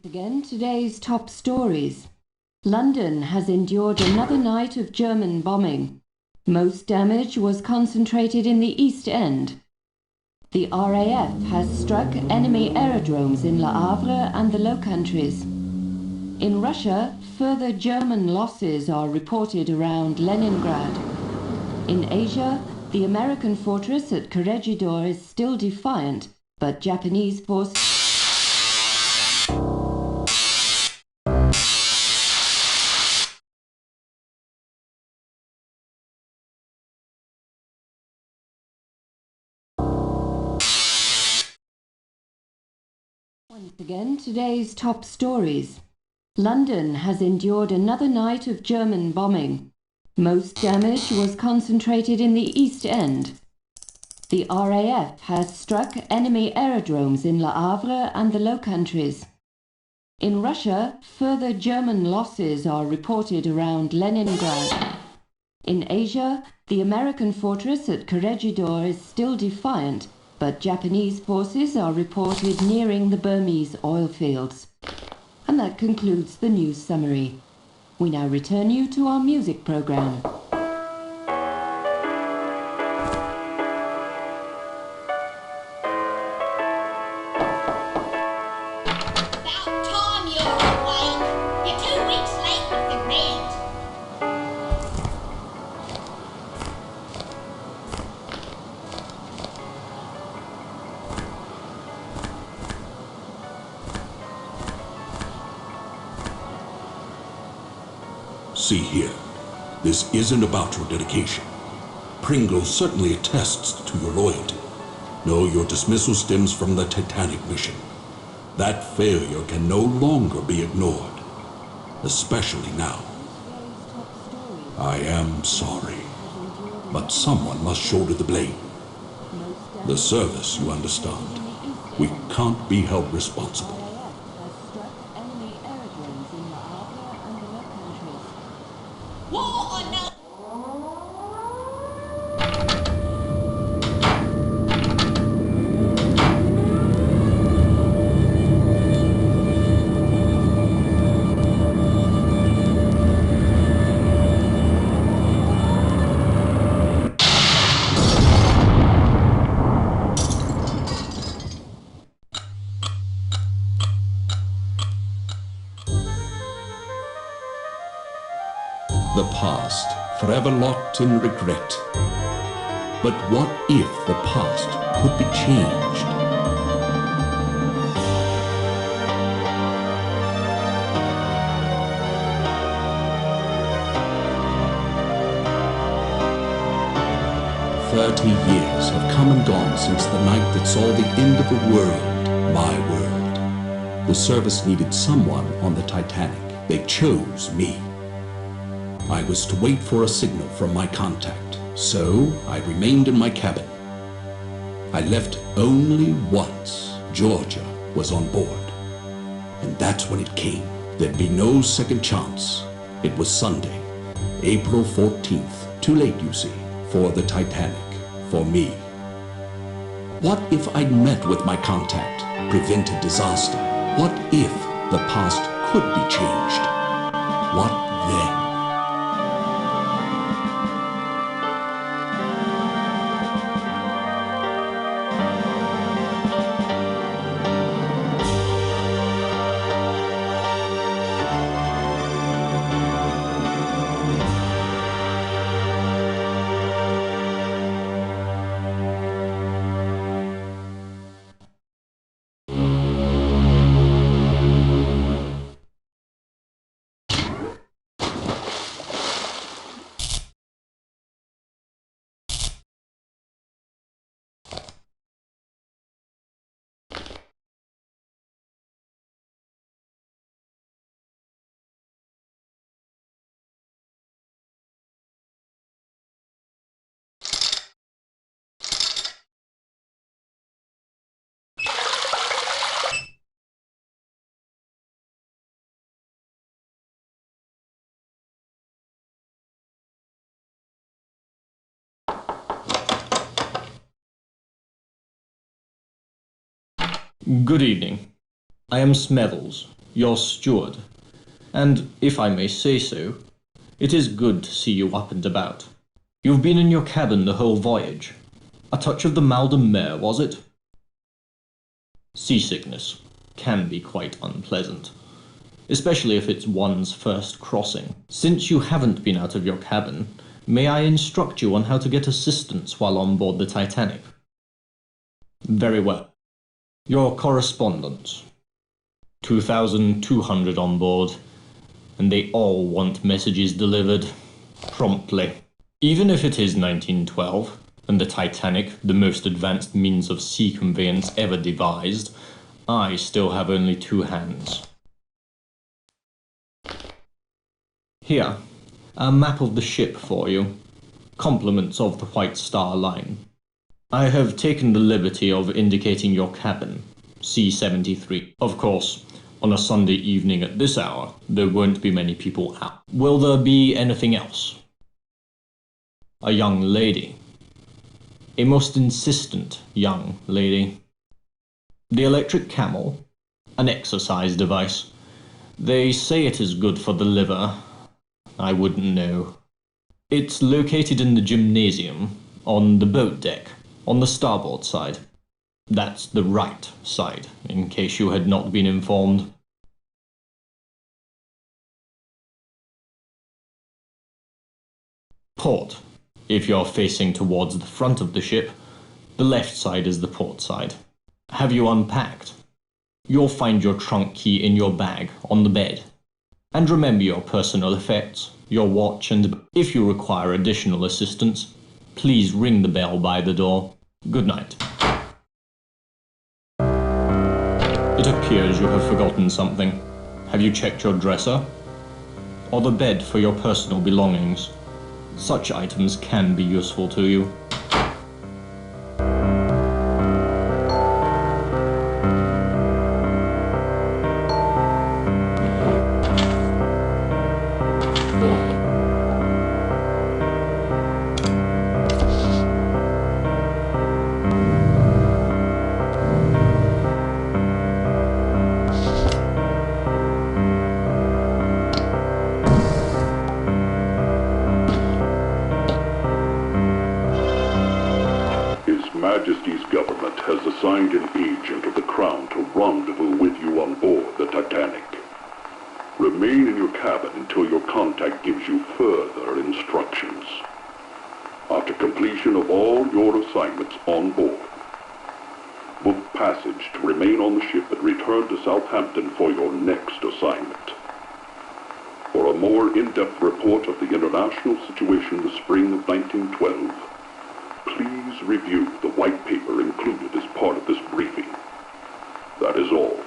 Again, today's top stories. London has endured another night of German bombing. Most damage was concentrated in the East End. The RAF has struck enemy aerodromes in Le Havre and the Low Countries. In Russia, further German losses are reported around Leningrad. In Asia, the American fortress at Corregidor is still defiant, but Japanese forces Once again, today's top stories. London has endured another night of German bombing. Most damage was concentrated in the East End. The RAF has struck enemy aerodromes in Le Havre and the Low Countries. In Russia, further German losses are reported around Leningrad. In Asia, the American fortress at Corregidor is still defiant, but Japanese forces are reported nearing the Burmese oil fields. And that concludes the news summary. We now return you to our music program. About time you're awake. You're 2 weeks late with the rent. See here, this isn't about your dedication. Pringle certainly attests to your loyalty. No, your dismissal stems from the Titanic mission. That failure can no longer be ignored, especially now. I am sorry, but someone must shoulder the blame. The service, you understand. We can't be held responsible. War or no? The past, forever locked in regret. But what if the past could be changed? "30 years have come and gone since the night that saw the end of a world, my world. The service needed someone on the Titanic. They chose me. I was to wait for a signal from my contact, so I remained in my cabin. I left only once. Georgia was on board. And that's when it came. There'd be no second chance. It was Sunday, April 14th. Too late, you see, for the Titanic, for me. What if I'd met with my contact, prevented disaster? What if the past could be changed? What then? Good evening. I am Smethels, your steward, and, if I may say so, it is good to see you up and about. You've been in your cabin the whole voyage. A touch of the mal de mer, was it? Seasickness can be quite unpleasant, especially if it's one's first crossing. Since you haven't been out of your cabin, may I instruct you on how to get assistance while on board the Titanic? Very well. Your correspondence. 2,200 on board, and they all want messages delivered promptly. Even if it is 1912, and the Titanic, the most advanced means of sea conveyance ever devised, I still have only 2 hands. Here, a map of the ship for you. Compliments of the White Star Line. I have taken the liberty of indicating your cabin, C-73. Of course, on a Sunday evening at this hour, there won't be many people out. Will there be anything else? A young lady. A most insistent young lady. The electric camel. An exercise device. They say it is good for the liver. I wouldn't know. It's located in the gymnasium, on the boat deck, on the starboard side. That's the right side, in case you had not been informed. Port. If you're facing towards the front of the ship, the left side is the port side. Have you unpacked? You'll find your trunk key in your bag, on the bed. And remember your personal effects, your watch, and if you require additional assistance, please ring the bell by the door. Good night. It appears you have forgotten something. Have you checked your dresser? Or the bed for your personal belongings? Such items can be useful to you. Majesty's government has assigned an agent of the Crown to rendezvous with you on board the Titanic. Remain in your cabin until your contact gives you further instructions. After completion of all your assignments on board, book passage to remain on the ship and return to Southampton for your next assignment. For a more in-depth report of the international situation in the spring of 1912, please review the white paper included as part of this briefing. That is all.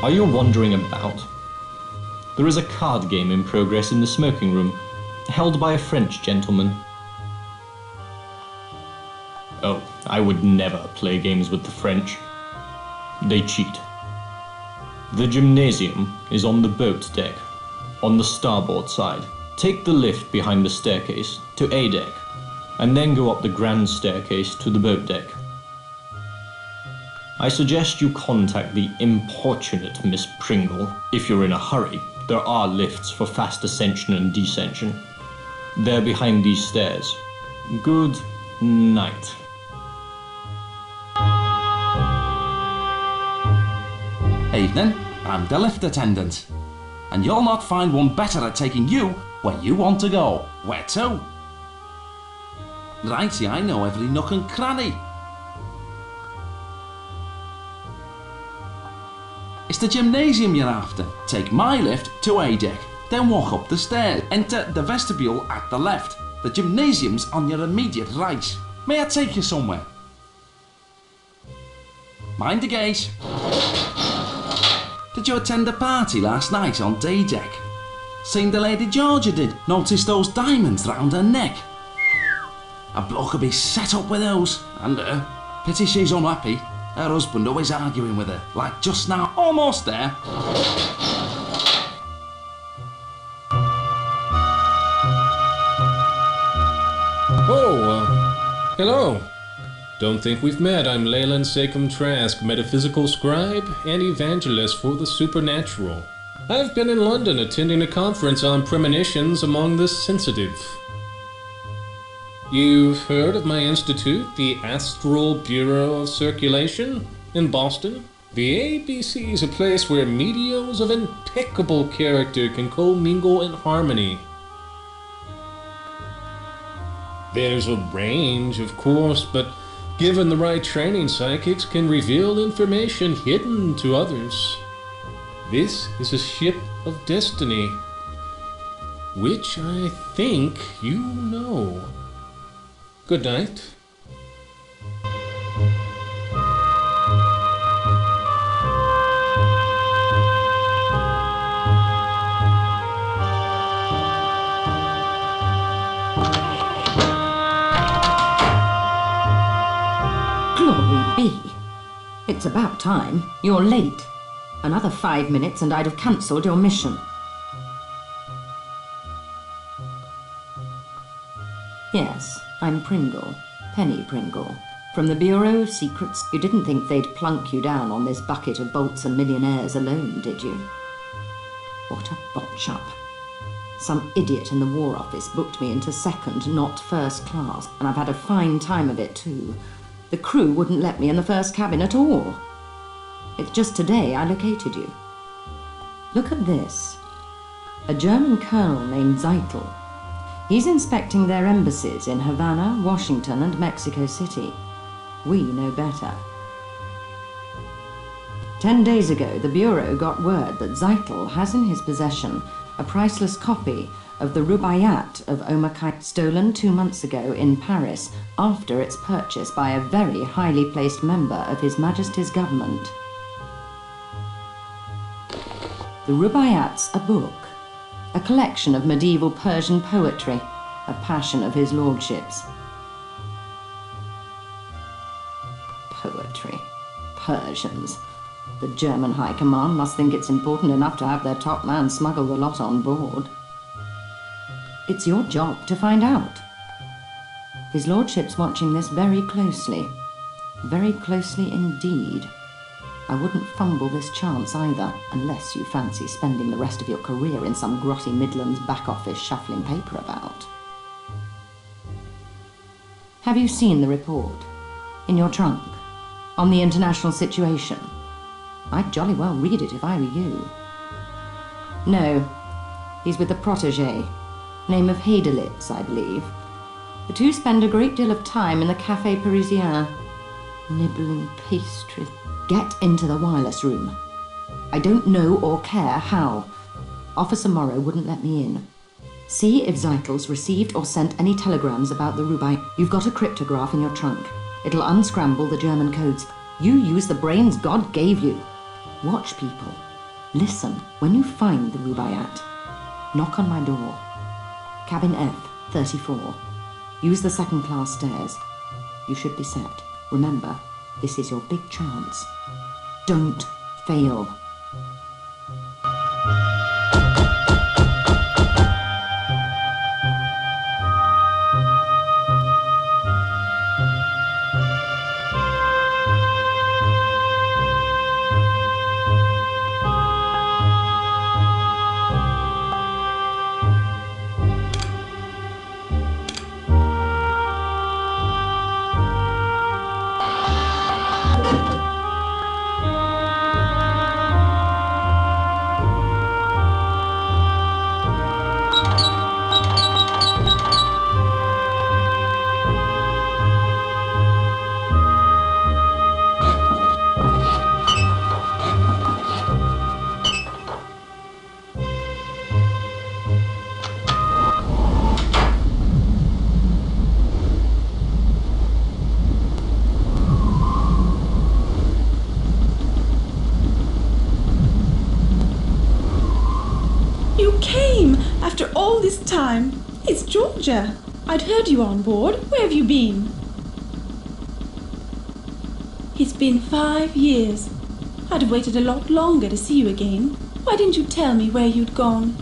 Are you wandering about? There is a card game in progress in the smoking room, held by a French gentleman. Oh, I would never play games with the French. They cheat. The gymnasium is on the boat deck, on the starboard side. Take the lift behind the staircase to A deck, and then go up the grand staircase to the boat deck. I suggest you contact the importunate Miss Pringle. If you're in a hurry, there are lifts for fast ascension and descension. They're behind these stairs. Good night. Evening, I'm the lift attendant. And you'll not find one better at taking you where you want to go. Where to? Righty, I know every nook and cranny. It's the gymnasium you're after. Take my lift to A deck, then walk up the stairs. Enter the vestibule at the left. The gymnasium's on your immediate right. May I take you somewhere? Mind the gate. Did you attend the party last night on day deck? Seen the Lady Georgia did? Noticed those diamonds round her neck? A bloke could be set up with those, and her. Pity she's unhappy. Her husband always arguing with her, like just now, almost there. Oh, hello. Don't think we've met. I'm Leyland Sekum Trask, metaphysical scribe and evangelist for the supernatural. I've been in London attending a conference on premonitions among the sensitive. You've heard of my institute, the Astral Bureau of Circulation, in Boston? The ABC is a place where mediums of impeccable character can commingle in harmony. There's a range, of course, but given the right training, psychics can reveal information hidden to others. This is a ship of destiny, which I think you know. Good night. Glory be. It's about time. You're late. Another 5 minutes and I'd have cancelled your mission. Yes, I'm Pringle. Penny Pringle. From the Bureau of Secrets. You didn't think they'd plunk you down on this bucket of bolts and millionaires alone, did you? What a botch-up. Some idiot in the War Office booked me into second, not first class, and I've had a fine time of it too. The crew wouldn't let me in the first cabin at all. It's just today I located you. Look at this. A German colonel named Zeitel. He's inspecting their embassies in Havana, Washington, and Mexico City. We know better. 10 days ago, the Bureau got word that Zeitel has in his possession a priceless copy of the Rubaiyat of Omar Khayyam, stolen 2 months ago in Paris after its purchase by a very highly placed member of His Majesty's government. The Rubaiyat's a book, a collection of medieval Persian poetry, a passion of his lordship's. Poetry. Persians. The German High Command must think it's important enough to have their top man smuggle the lot on board. It's your job to find out. His lordship's watching this very closely. Very closely indeed. I wouldn't fumble this chance either, unless you fancy spending the rest of your career in some grotty Midlands back office shuffling paper about. Have you seen the report? In your trunk? On the international situation? I'd jolly well read it if I were you. No. He's with the protégé. Name of Heidelitz, I believe. The two spend a great deal of time in the Café Parisien, nibbling pastry. Get into the wireless room. I don't know or care how. Officer Morrow wouldn't let me in. See if Zeitel's received or sent any telegrams about the Rubaiyat. You've got a cryptograph in your trunk. It'll unscramble the German codes. You use the brains God gave you. Watch people. Listen when you find the Rubaiyat. Knock on my door. Cabin F, 34. Use the second-class stairs. You should be set. Remember, this is your big chance. Don't fail. time. It's Georgia. I'd heard you on board. Where have you been? It's been 5 years. I'd have waited a lot longer to see you again. Why didn't you tell me where you'd gone?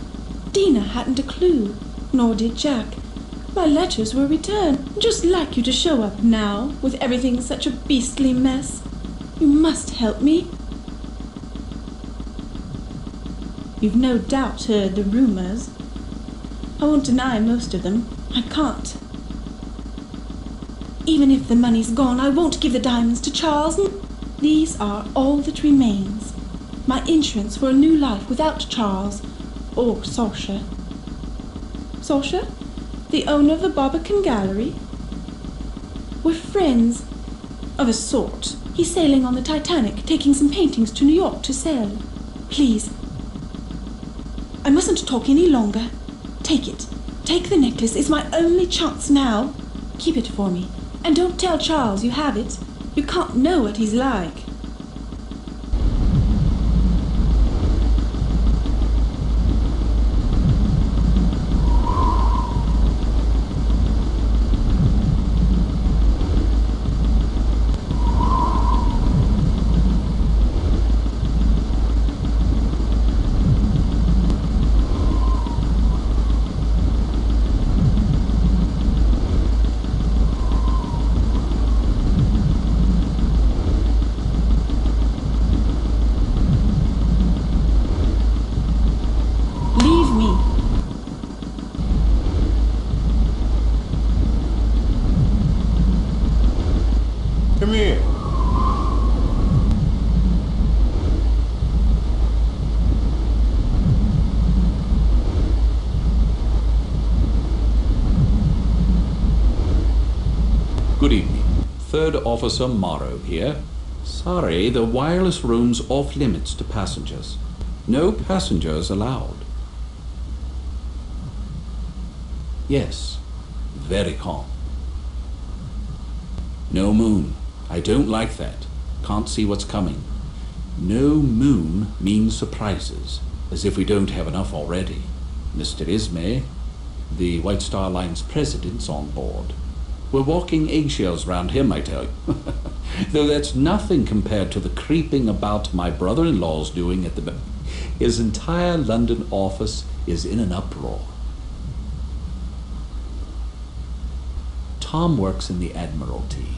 Dina hadn't a clue, nor did Jack. My letters were returned. Just like you to show up now, with everything such a beastly mess. You must help me. You've no doubt heard the rumors. I won't deny most of them. I can't. Even if the money's gone, I won't give the diamonds to Charles. These are all that remains. My insurance for a new life without Charles or Saoirse. Saoirse? The owner of the Barbican Gallery? We're friends. Of a sort. He's sailing on the Titanic, taking some paintings to New York to sell. Please. I mustn't talk any longer. Take it. Take the necklace. It's my only chance now. Keep it for me. And don't tell Charles you have it. You can't know what he's like. Come here. Good evening. Third Officer Morrow here. Sorry, the wireless room's off limits to passengers. No passengers allowed. Yes, very calm. No moon. I don't like that. Can't see what's coming. No moon means surprises, as if we don't have enough already. Mr. Ismay, the White Star Line's president's on board. We're walking eggshells round him, I tell you. Though that's nothing compared to the creeping about my brother-in-law's doing at the... His entire London office is in an uproar. Tom works in the Admiralty.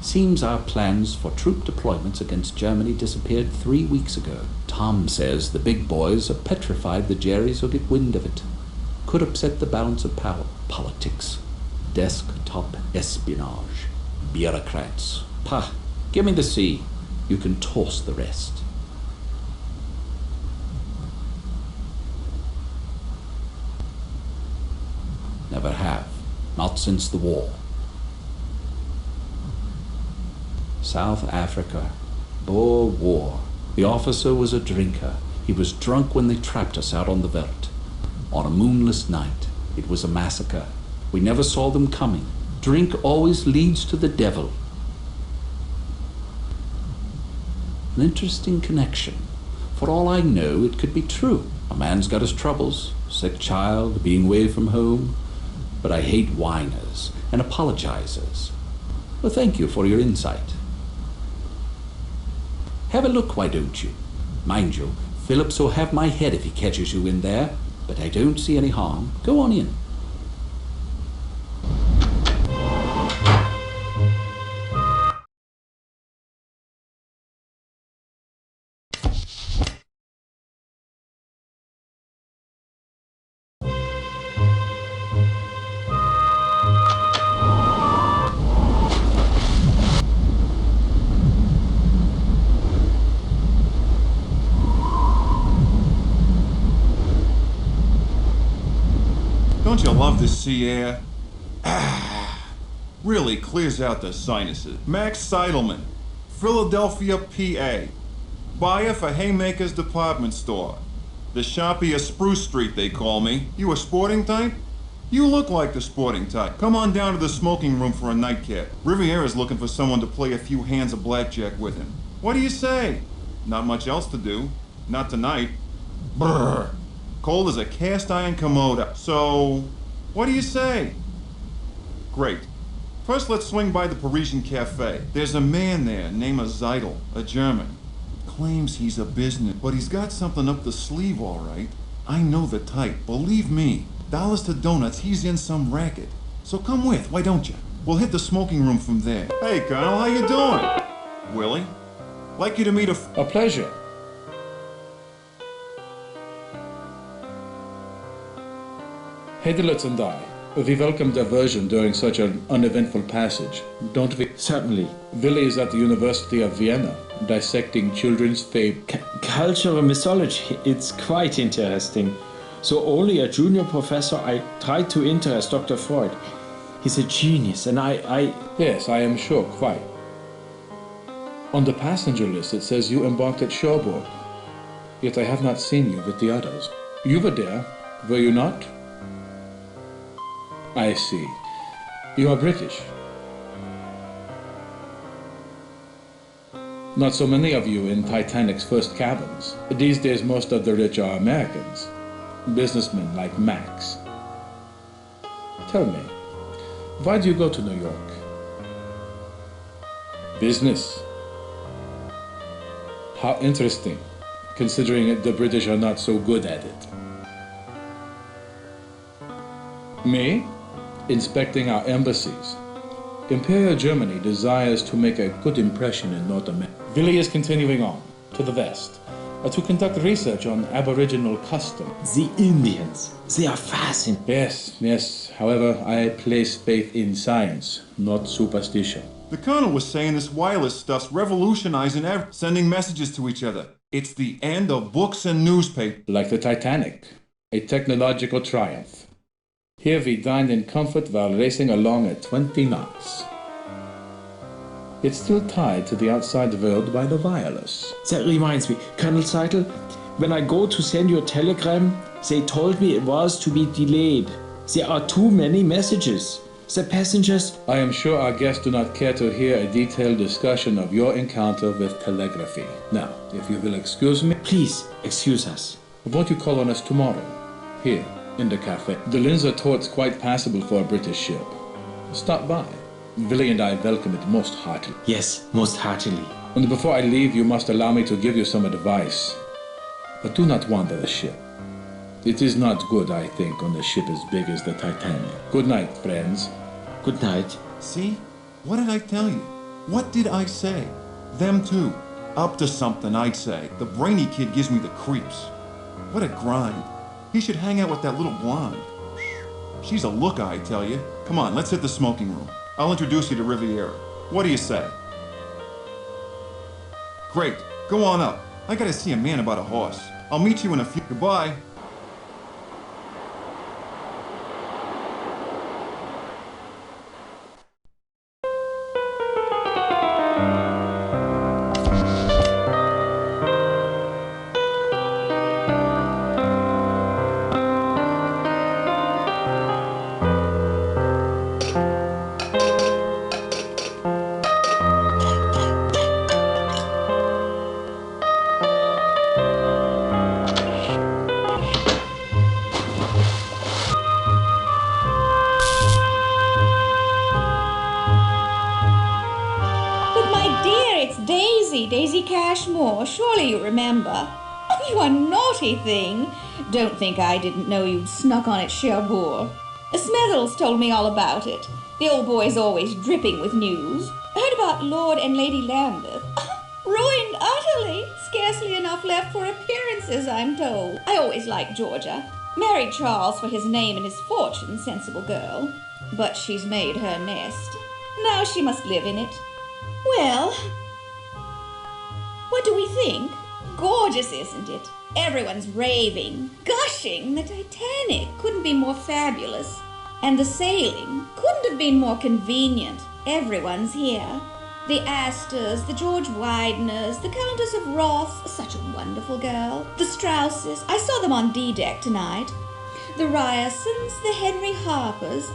Seems our plans for troop deployments against Germany disappeared 3 weeks ago. Tom says the big boys are petrified the Jerrys will get wind of it. Could upset the balance of power. Politics. Desktop espionage. Bureaucrats. Pah, give me the sea. You can toss the rest. Never have. Not since the war. South Africa. Boer War. The officer was a drinker. He was drunk when they trapped us out on the veldt. On a moonless night. It was a massacre. We never saw them coming. Drink always leads to the devil. An interesting connection. For all I know, it could be true. A man's got his troubles. Sick child, being away from home. But I hate whiners and apologizers. Well, thank you for your insight. Have a look, why don't you? Mind you, Phillips will have my head if he catches you in there, but I don't see any harm. Go on in. Don't you love the sea air? Really clears out the sinuses. Max Seidelman, Philadelphia, PA. Buyer for Haymaker's department store. The Sharpie of Spruce Street, they call me. You a sporting type? You look like the sporting type. Come on down to the smoking room for a nightcap. Riviera's looking for someone to play a few hands of blackjack with him. What do you say? Not much else to do. Not tonight. Brrr. Cold as a cast iron commode. So, What do you say? Great. First, let's swing by the Parisian Cafe. There's a man there named Zeitel, a German. Claims he's a business, but he's got something up the sleeve, all right. I know the type, believe me. Dollars to donuts, he's in some racket. So come with, why don't you? We'll hit the smoking room from there. Hey, Colonel, how you doing? Willie? Like you to meet A pleasure. Hedelitz and I, we welcome diversion during such an uneventful passage, don't we? Certainly. Willie is at the University of Vienna, dissecting children's Cultural mythology, it's quite interesting. So only a junior professor, I tried to interest Dr. Freud. He's a genius, and I... Yes, I am sure, quite. On the passenger list it says you embarked at Cherbourg, yet I have not seen you with the others. You were there, were you not? I see. You are British. Not so many of you in Titanic's first cabins. These days most of the rich are Americans. Businessmen like Max. Tell me, why do you go to New York? Business. How interesting, considering the British are not so good at it. Me? Inspecting our embassies. Imperial Germany desires to make a good impression in North America. Willie is continuing on, to the west, to conduct research on Aboriginal custom. The Indians, they are fascinating. Yes. However, I place faith in science, not superstition. The Colonel was saying this wireless stuff's revolutionizing sending messages to each other. It's the end of books and newspapers. Like the Titanic, a technological triumph. Here we dined in comfort while racing along at 20 knots. It's still tied to the outside world by the wireless. That reminds me, Colonel Zeitel, when I go to send you a telegram, they told me it was to be delayed. There are too many messages. The passengers... I am sure our guests do not care to hear a detailed discussion of your encounter with telegraphy. Now, if you will excuse me... Please, excuse us. Won't you call on us tomorrow? Here, in the cafe. The Linzer Tort's quite passable for a British ship. Stop by. Willie and I welcome it most heartily. Yes, most heartily. And before I leave, you must allow me to give you some advice. But do not wander the ship. It is not good, I think, on a ship as big as the Titanic. Good night, friends. Good night. See? What did I tell you? What did I say? Them too. Up to something, I'd say. The brainy kid gives me the creeps. What a grind. He should hang out with that little blonde. She's a looker, I tell you. Come on, let's hit the smoking room. I'll introduce you to Riviera. What do you say? Great. Go on up. I gotta see a man about a horse. I'll meet you in a few... Goodbye. Daisy Cashmore, surely you remember. Oh, you are naughty thing. Don't think I didn't know you'd snuck on at Cherbourg. Smethels told me all about it. The old boy's always dripping with news. Heard about Lord and Lady Lambeth. Ruined utterly. Scarcely enough left for appearances, I'm told. I always liked Georgia. Married Charles for his name and his fortune, sensible girl. But she's made her nest. Now she must live in it. Well... what do we think? Gorgeous, isn't it? Everyone's raving, gushing. The Titanic couldn't be more fabulous. And the sailing couldn't have been more convenient. Everyone's here. The Astors, the George Wideners, the Countess of Ross, such a wonderful girl. The Strausses, I saw them on D-deck tonight. The Ryersons, the Henry Harpers.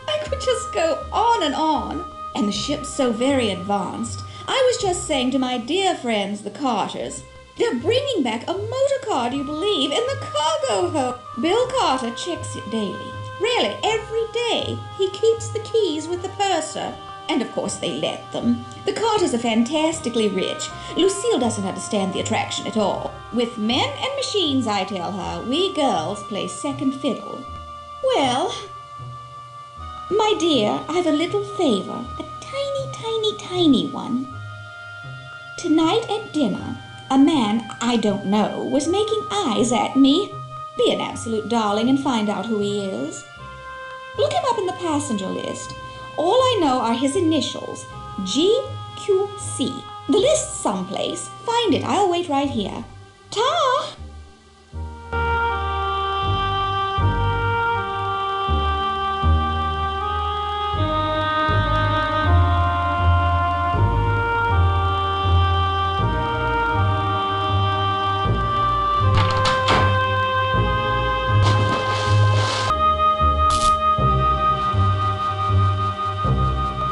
I could just go on and on. And the ship's so very advanced. I was just saying to my dear friends, the Carters, they're bringing back a motor car, do you believe, in the cargo hold. Bill Carter checks it daily. Really, every day he keeps the keys with the purser. And of course they let them. The Carters are fantastically rich. Lucille doesn't understand the attraction at all. With men and machines, I tell her, we girls play second fiddle. Well, my dear, I've a little favor. A tiny one. Tonight at dinner, a man I don't know was making eyes at me. Be an absolute darling and find out who he is. Look him up in the passenger list. All I know are his initials, GQC. The list's someplace. Find it. I'll wait right here. Ta!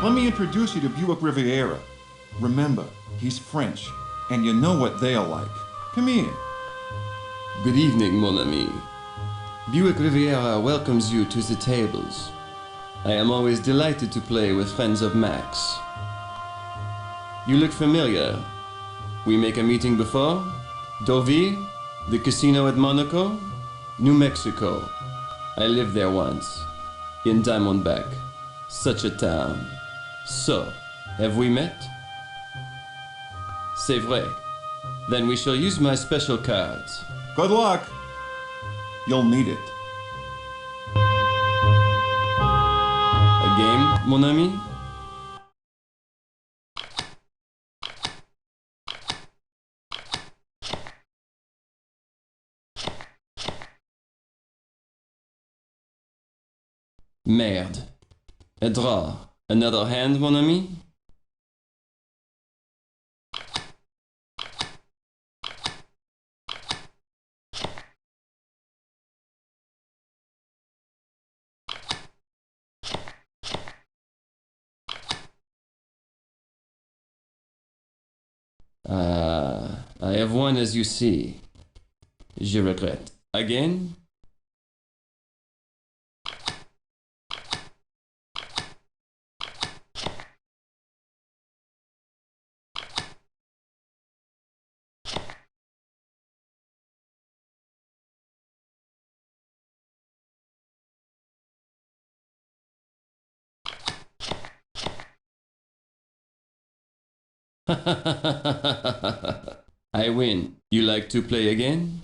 Let me introduce you to Buick Riviera. Remember, he's French, and you know what they're like. Come here. Good evening, mon ami. Buick Riviera welcomes you to the tables. I am always delighted to play with friends of Max. You look familiar. We make a meeting before? Deauville? The casino at Monaco? New Mexico. I lived there once. In Diamondback. Such a town. So, have we met? C'est vrai. Then we shall use my special cards. Good luck. You'll need it. A game, mon ami? Merde. A draw. Another hand, mon ami? I have won as you see. Je regrette. Again? I win. You like to play again?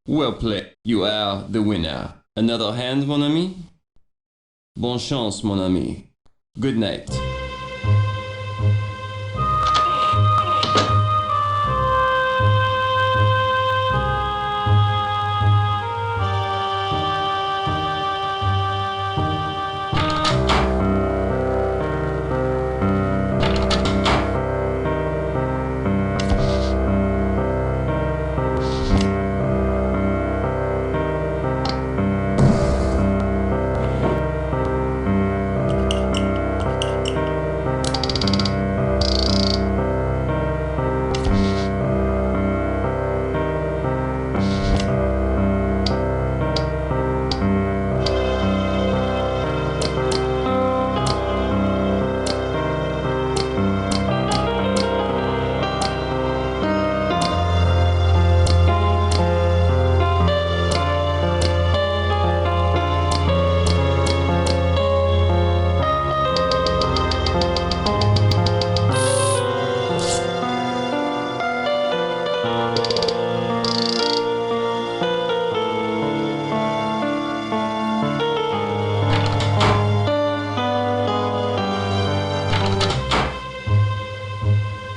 Well played. You are the winner. Another hand, mon ami? Bonne chance, mon ami. Good night.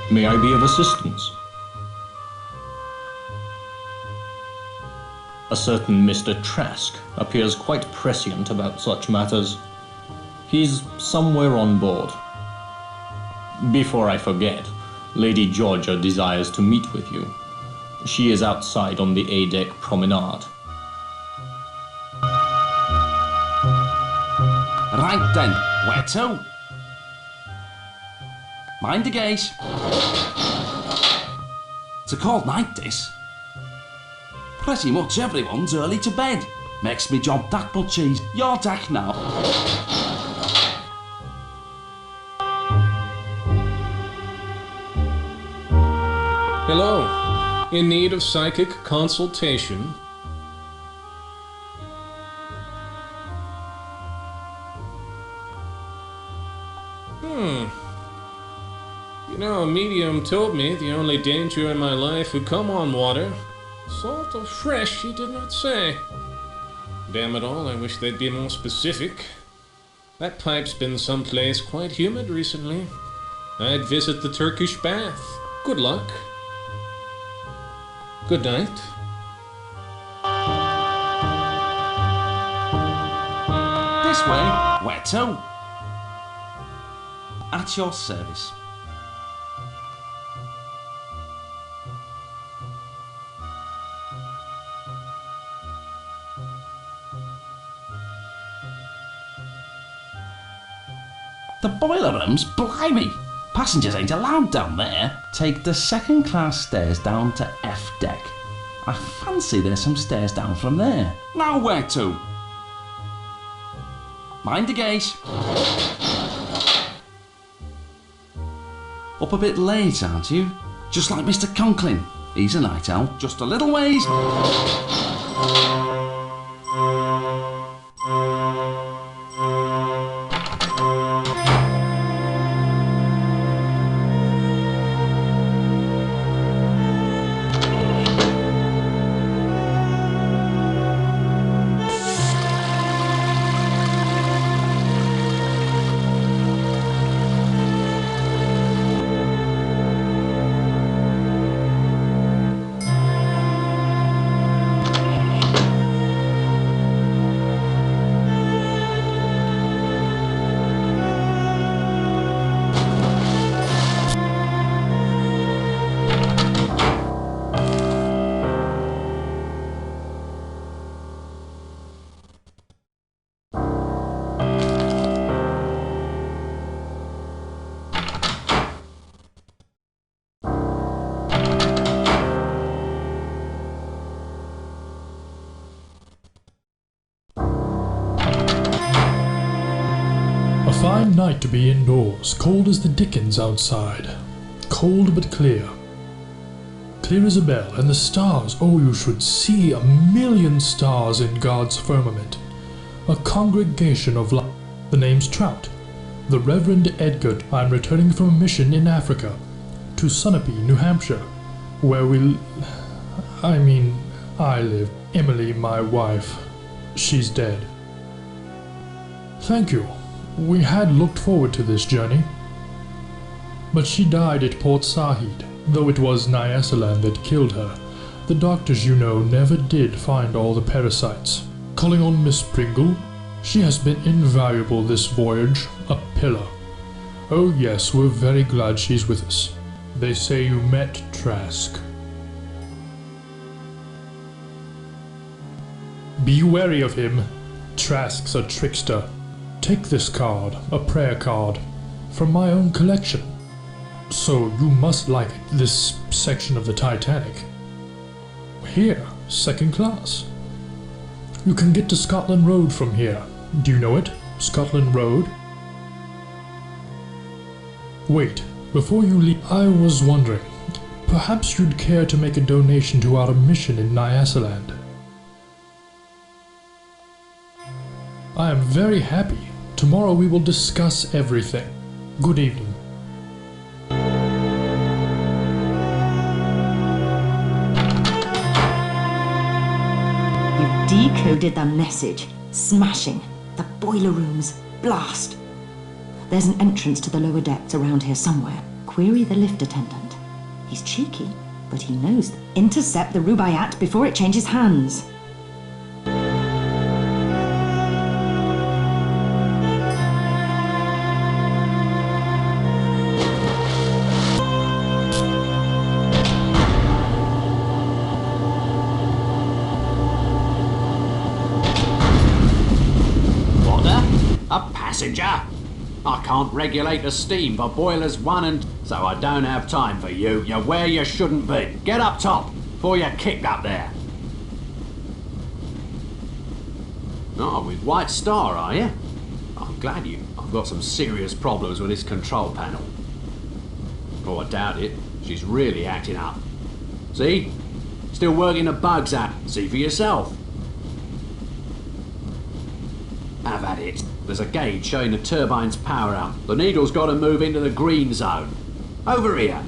May I be of assistance? A certain Mr. Trask appears quite prescient about such matters. He's somewhere on board. Before I forget, Lady Georgia desires to meet with you. She is outside on the A-deck promenade. Right then, where to? Mind the gate. It's a cold night, this. Pretty much everyone's early to bed. Makes me job that much ease. Your deck now. Hello. In need of psychic consultation? You know, a medium told me the only danger in my life would come on water. Salt or fresh, he did not say. Damn it all, I wish they'd be more specific. That pipe's been someplace quite humid recently. I'd visit the Turkish bath. Good luck. Good night. This way. Where to? At your service. The boiler rooms? Blimey! Passengers ain't allowed down there. Take the second class stairs down to F deck. I fancy there's some stairs down from there. Now where to? Mind the gate. Up a bit late, aren't you? Just like Mr. Conkling. He's a night owl. Just a little ways. A fine night to be indoors, cold as the dickens outside. Cold but clear. Clear as a bell, and the stars, oh, you should see 1,000,000 stars in God's firmament. A congregation of light. The name's Trout. The Reverend Edgar. I'm returning from a mission in Africa, to Sunapee, New Hampshire, where I live. Emily, my wife, she's dead. Thank you. We had looked forward to this journey. But she died at Port Said, though it was Nyasaland that killed her. The doctors, you know, never did find all the parasites. Calling on Miss Pringle, she has been invaluable this voyage, a pillar. Oh yes, we're very glad she's with us. They say you met Trask. Be wary of him. Trask's a trickster. Take this card, a prayer card, from my own collection. So you must like this section of the Titanic. Here, second class. You can get to Scotland Road from here. Do you know it? Scotland Road? Wait, before you leave, I was wondering, perhaps you'd care to make a donation to our mission in Nyasaland. I am very happy. Tomorrow we will discuss everything. Good evening. You've decoded the message. Smashing. The boiler rooms. Blast. There's an entrance to the lower decks around here somewhere. Query the lift attendant. He's cheeky, but he knows. Intercept the Rubaiyat before it changes hands. passenger. I can't regulate the steam for boilers 1 and... So I don't have time for you. You're where you shouldn't be. Get up top before you're kicked up there. Oh, with White Star, are you? I'm glad you... I've got some serious problems with this control panel. Oh, I doubt it. She's really acting up. See? Still working the bugs out. See for yourself. Have at it. There's a gauge showing the turbine's power up. The needle's got to move into the green zone. Over here.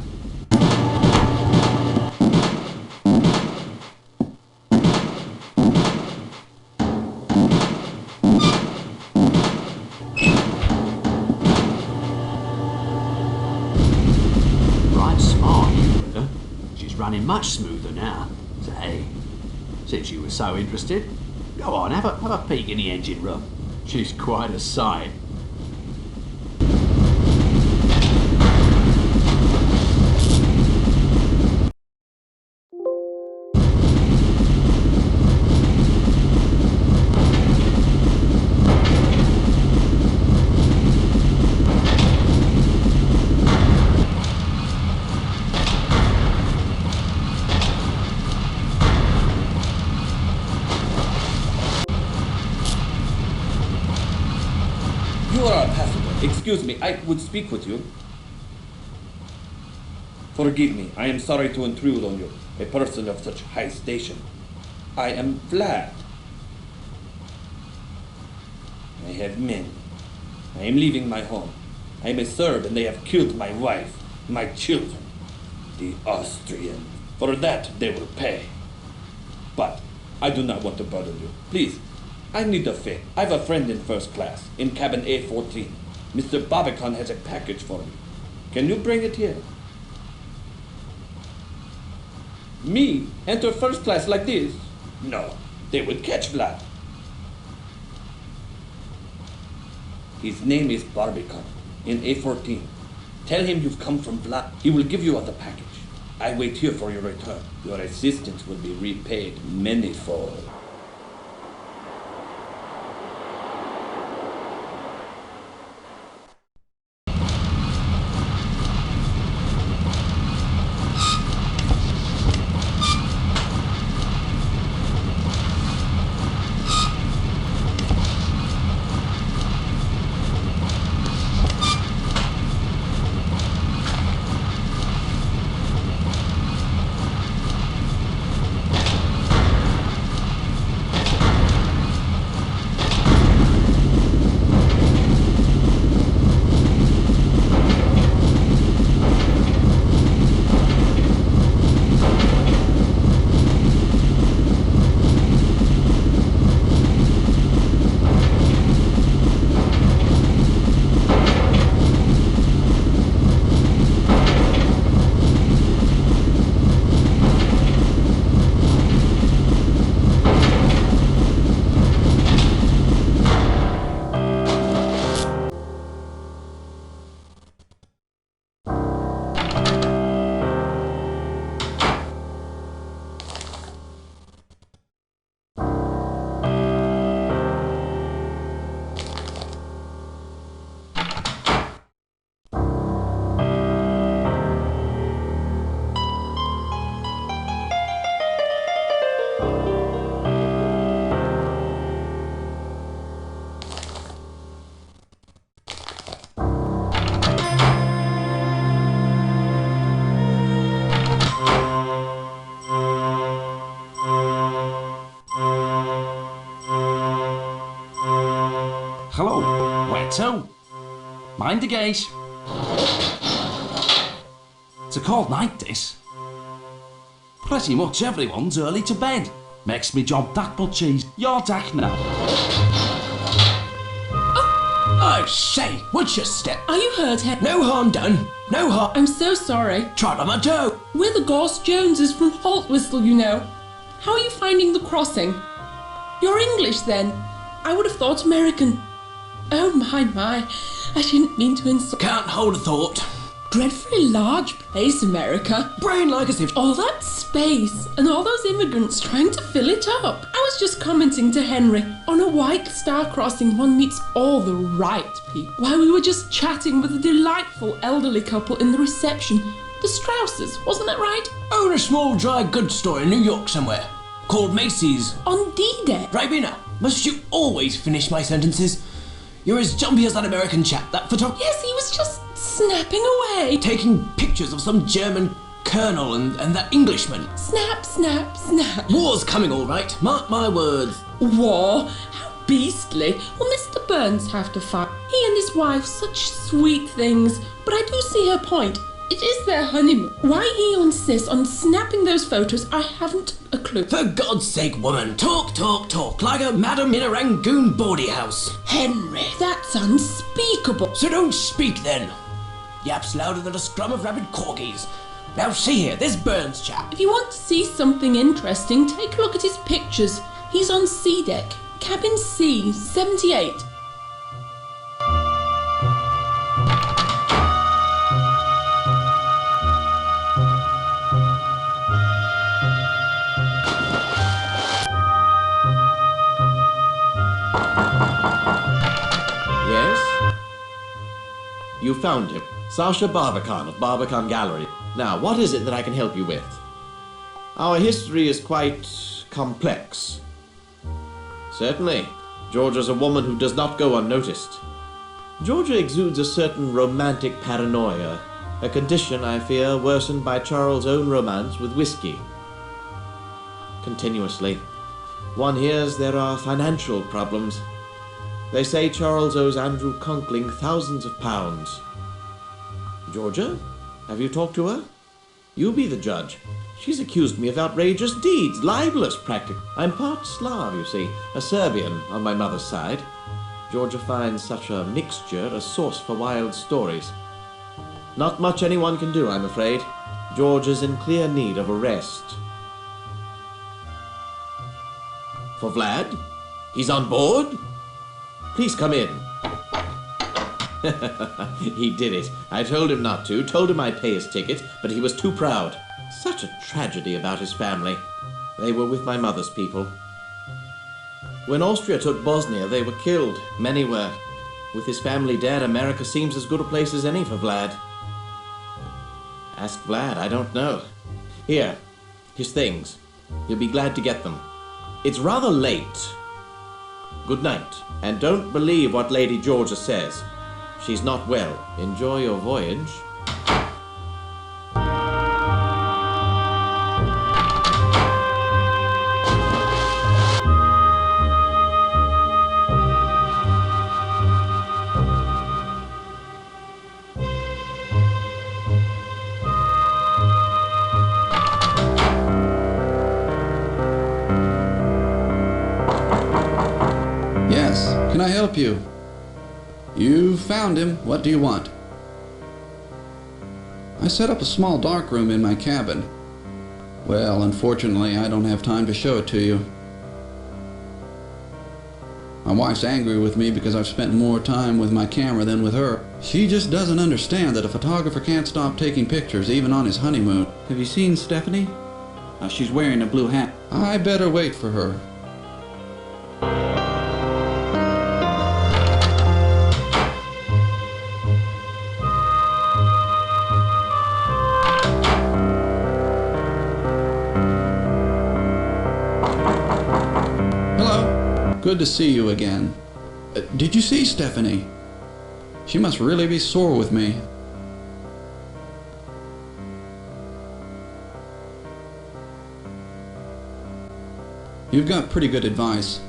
Right smart, you were. She's running much smoother now. Say, since you were so interested, go on, have a peek in the engine room. She's quite a sight. You are a passenger. Excuse me, I would speak with you. Forgive me, I am sorry to intrude on you, a person of such high station. I am Vlad. I have men. I am leaving my home. I am a Serb and they have killed my wife, my children. The Austrian. For that they will pay. But I do not want to burden you. Please, I need a favor. I have a friend in first class, in cabin A14. Mr. Barbican has a package for me. Can you bring it here? Me? Enter first class like this? No, they would catch Vlad. His name is Barbican, in A14. Tell him you've come from Vlad. He will give you the package. I wait here for your return. Your assistance will be repaid manifold. Hello, where to? Mind the gate. It's a cold night, this. Pretty much everyone's early to bed. Makes me job that much easy. Your deck now. Oh, say, would you step? Are you hurt, Henry? No harm done. No harm. I'm so sorry. Trot on my toe. We're the Ghost Joneses from Haltwhistle, you know. How are you finding the crossing? You're English, then? I would have thought American. Oh, my. I didn't mean to insult. Can't hold a thought. Dreadfully large place, America. Brain like as if... All that space and all those immigrants trying to fill it up. I was just commenting to Henry, on a White Star crossing one meets all the right people. While we were just chatting with a delightful elderly couple in the reception. The Strausses, wasn't that right? Own a small dry goods store in New York somewhere. Called Macy's. On D-Day. Ribena, must you always finish my sentences? You're as jumpy as that American chap, that photographer. Yes, he was just snapping away. Taking pictures of some German colonel and that Englishman. Snap, snap, snap. War's coming all right, mark my words. War? How beastly. Will Mr. Burns have to fight? He and his wife, such sweet things. But I do see her point. It is their honeymoon. Why he insists on snapping those photos, I haven't a clue. For God's sake, woman, talk, like a madam in a Rangoon bawdy house. Henry, that's unspeakable. So don't speak then. Yaps louder than a scrum of rabid corgis. Now see here, this Burns chap. If you want to see something interesting, take a look at his pictures. He's on C deck, cabin C, 78. Yes? You found him. Sasha Barbican of Barbican Gallery. Now, what is it that I can help you with? Our history is quite complex. Certainly. Georgia's a woman who does not go unnoticed. Georgia exudes a certain romantic paranoia, a condition, I fear, worsened by Charles' own romance with whiskey. Continuously. One hears there are financial problems. They say Charles owes Andrew Conkling thousands of pounds. Georgia? Have you talked to her? You be the judge. She's accused me of outrageous deeds, libelous practically. I'm part Slav, you see, a Serbian on my mother's side. Georgia finds such a mixture a source for wild stories. Not much anyone can do, I'm afraid. George is in clear need of a rest. For Vlad? He's on board? Please come in. He did it. I told him not to, told him I'd pay his ticket, but he was too proud. Such a tragedy about his family. They were with my mother's people. When Austria took Bosnia, they were killed. Many were. With his family dead, America seems as good a place as any for Vlad. Ask Vlad, I don't know. Here, his things. He'll be glad to get them. It's rather late. Good night, and don't believe what Lady Georgia says. She's not well. Enjoy your voyage. Yes, can I help you? You found him. What do you want? I set up a small darkroom in my cabin. Well, unfortunately, I don't have time to show it to you. My wife's angry with me because I've spent more time with my camera than with her. She just doesn't understand that a photographer can't stop taking pictures even on his honeymoon. Have you seen Stephanie? She's wearing a blue hat. I better wait for her. Good to see you again. Did you see Stephanie? She must really be sore with me. You've got pretty good advice.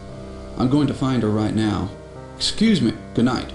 I'm going to find her right now. Excuse me. Good night.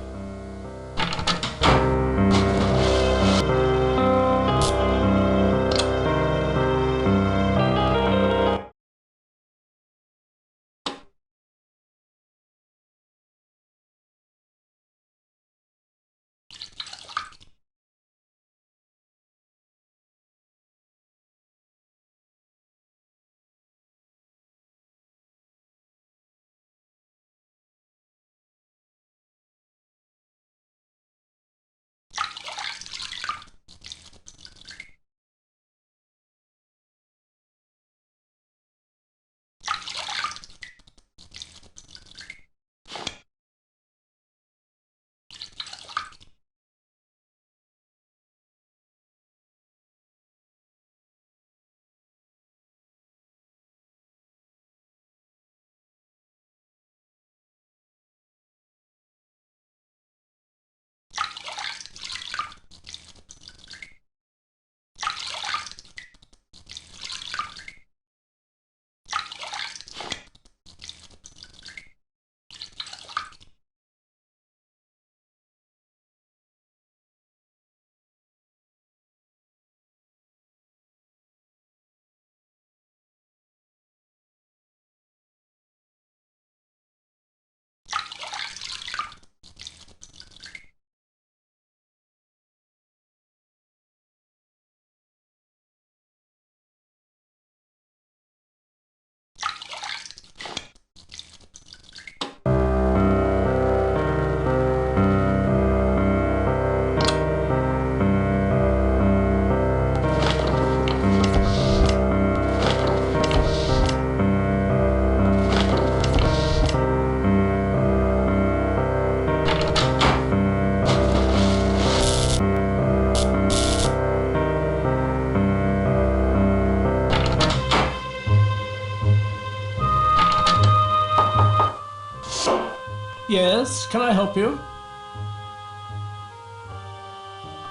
Yes, can I help you?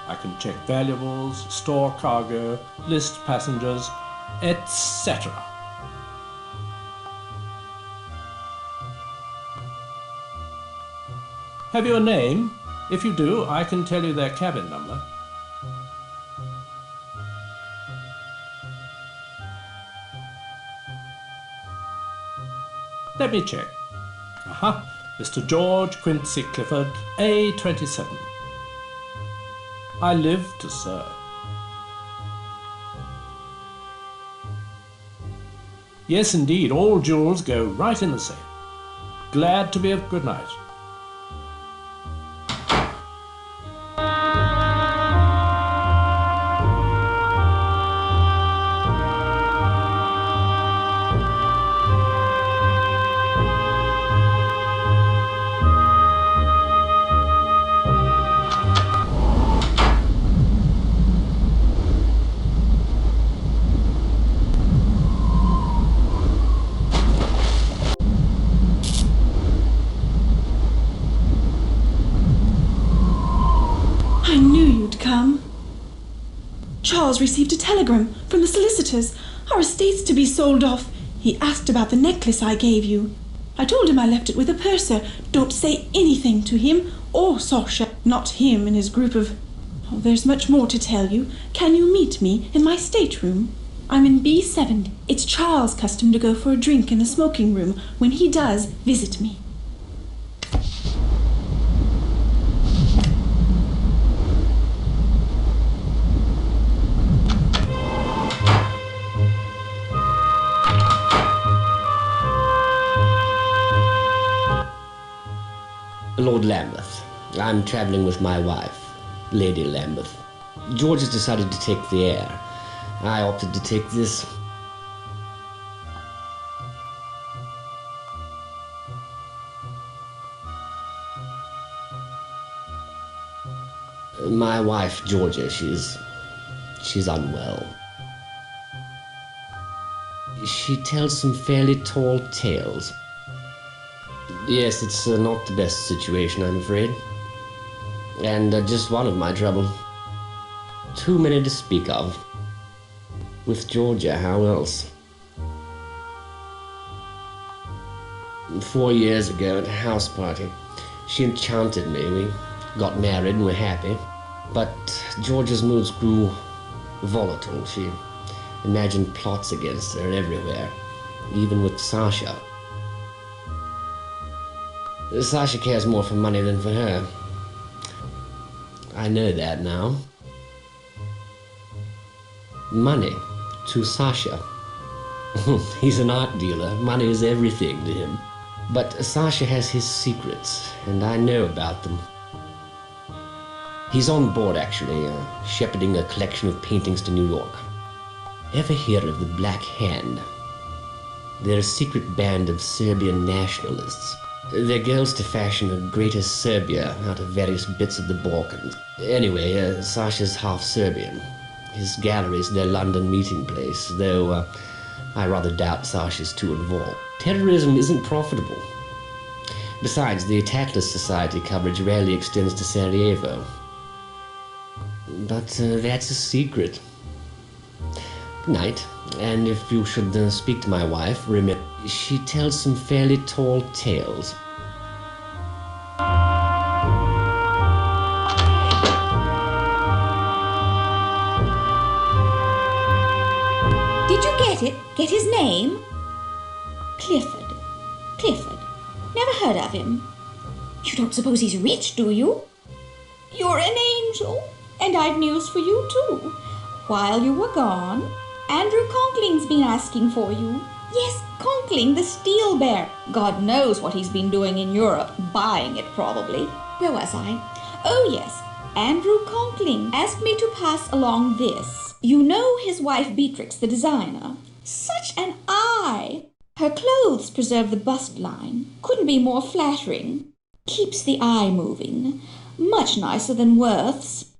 I can check valuables, store cargo, list passengers, etc. Have you a name? If you do, I can tell you their cabin number. Let me check. Aha, Mr. George Quincy Clifford, A27. I live to serve. Yes, indeed, all jewels go right in the safe. Glad to be of good night. I knew you'd come. Charles received a telegram from the solicitors. Our estate's to be sold off. He asked about the necklace I gave you. I told him I left it with a purser. Don't say anything to him or Sasha. Not him and his group of... Oh, there's much more to tell you. Can you meet me in my stateroom? I'm in B7. It's Charles' custom to go for a drink in the smoking room. When he does, visit me. Lord Lambeth. I'm travelling with my wife, Lady Lambeth. George has decided to take the air. I opted to take this. My wife, Georgia, she's unwell. She tells some fairly tall tales. Yes, it's not the best situation, I'm afraid. And just one of my trouble. Too many to speak of. With Georgia, how else? 4 years ago at a house party, she enchanted me. We got married and were happy. But Georgia's moods grew volatile. She imagined plots against her everywhere, even with Sasha. Sasha cares more for money than for her. I know that now. Money to Sasha. He's an art dealer. Money is everything to him. But Sasha has his secrets, and I know about them. He's on board, actually, shepherding a collection of paintings to New York. Ever hear of the Black Hand? They're a secret band of Serbian nationalists. Their goal's to fashion a greater Serbia out of various bits of the Balkans. Anyway, Sasha's half Serbian. His gallery's their London meeting place, though I rather doubt Sasha's too involved. Terrorism isn't profitable. Besides, the Titanic Society coverage rarely extends to Sarajevo. But that's a secret. Good night, and if you should speak to my wife, remember, she tells some fairly tall tales. Did you get it? Get his name? Clifford. Clifford. Never heard of him. You don't suppose he's rich, do you? You're an angel, and I've news for you, too. While you were gone, Andrew Conkling's been asking for you. Yes, Conkling, the steel bear. God knows what he's been doing in Europe, buying it probably. Where was I? Oh yes, Andrew Conkling asked me to pass along this. You know his wife Beatrix, the designer. Such an eye! Her clothes preserve the bust line. Couldn't be more flattering. Keeps the eye moving. Much nicer than Worth's.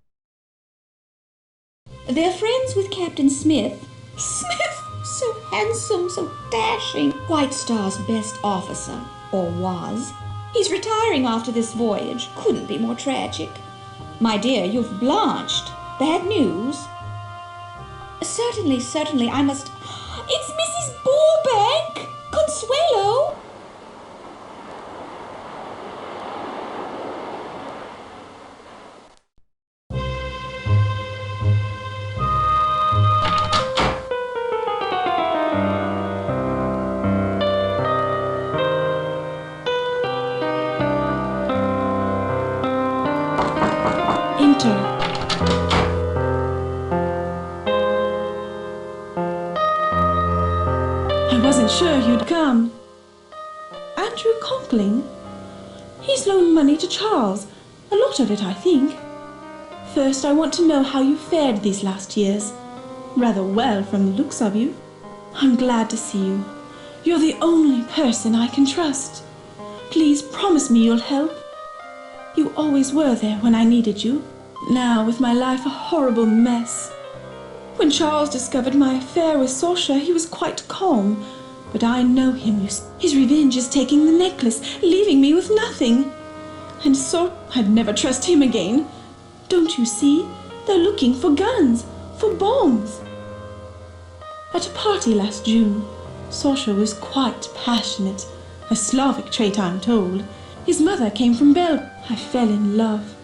They're friends with Captain Smith. Smith! So handsome, so dashing. White Star's best officer, or was. He's retiring after this voyage. Couldn't be more tragic. My dear, you've blanched. Bad news? Certainly, certainly, I must... It's Mrs. Burbank! Consuelo! Enter. I wasn't sure you'd come. Andrew Conkling? He's loaned money to Charles. A lot of it, I think. First, I want to know how you fared these last years. Rather well from the looks of you. I'm glad to see you. You're the only person I can trust. Please promise me you'll help. You always were there when I needed you. Now, with my life a horrible mess. When Charles discovered my affair with Saoirse, he was quite calm. But I know him, you see. His revenge is taking the necklace, leaving me with nothing. And so I'd never trust him again. Don't you see? They're looking for guns, for bombs. At a party last June, Saoirse was quite passionate. A Slavic trait, I'm told. His mother came from Belgium. I fell in love.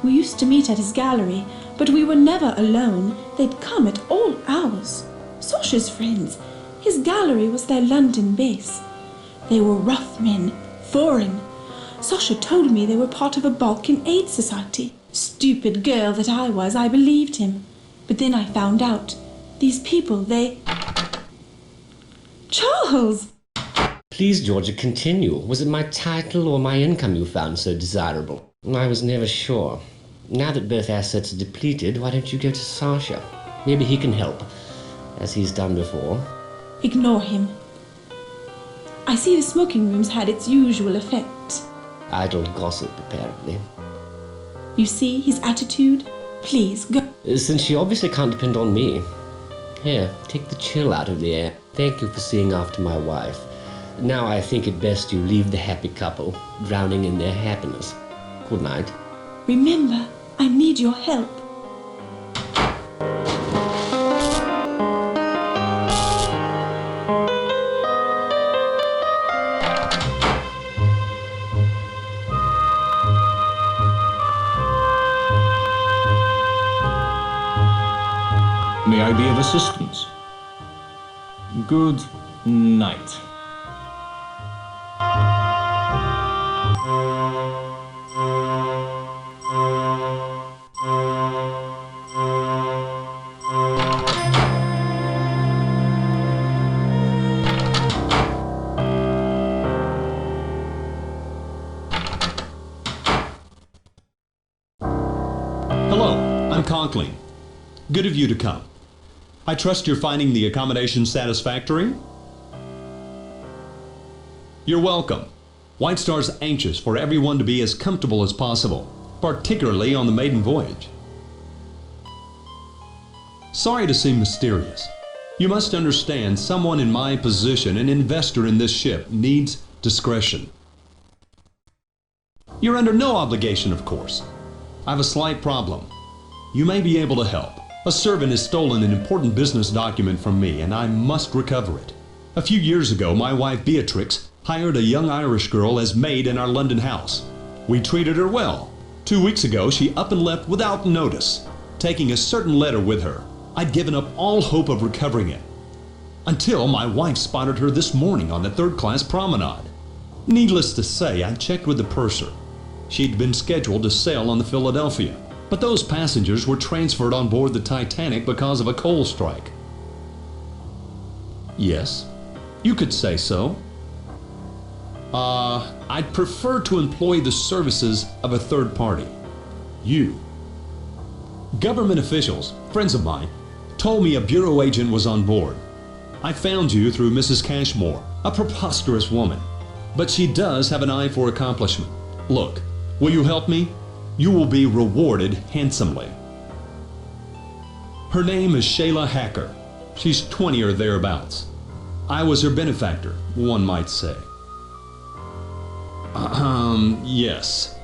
We used to meet at his gallery, but we were never alone. They'd come at all hours. Saoirse's friends. His gallery was their London base. They were rough men, foreign. Saoirse told me they were part of a Balkan aid society. Stupid girl that I was, I believed him. But then I found out. These people, they... Charles! Please, Georgia, continue. Was it my title or my income you found so desirable? I was never sure. Now that both assets are depleted, why don't you go to Saoirse? Maybe he can help, as he's done before. Ignore him. I see the smoking room's had its usual effect. Idle gossip, apparently. You see his attitude? Please, go. Since she obviously can't depend on me. Here, take the chill out of the air. Thank you for seeing after my wife. Now I think it best you leave the happy couple, drowning in their happiness. Good night. Remember, I need your help. May I be of assistance? Good night. Hello, I'm Conkling. Good of you to come. I trust you're finding the accommodation satisfactory? You're welcome. White Star's anxious for everyone to be as comfortable as possible, particularly on the maiden voyage. Sorry to seem mysterious. You must understand someone in my position, an investor in this ship, needs discretion. You're under no obligation, of course. I have a slight problem. You may be able to help. A servant has stolen an important business document from me, and I must recover it. A few years ago, my wife Beatrix hired a young Irish girl as maid in our London house. We treated her well. 2 weeks ago, she up and left without notice, taking a certain letter with her. I'd given up all hope of recovering it, until my wife spotted her this morning on the third-class promenade. Needless to say, I checked with the purser. She'd been scheduled to sail on the Philadelphia, but those passengers were transferred on board the Titanic because of a coal strike. Yes, you could say so. I'd prefer to employ the services of a third party. You. Government officials, friends of mine, told me a bureau agent was on board. I found you through Mrs. Cashmore, a preposterous woman, but she does have an eye for accomplishment. Look, will you help me? You will be rewarded handsomely. Her name is Shailagh Hacker. She's 20 or thereabouts. I was her benefactor, one might say. Yes.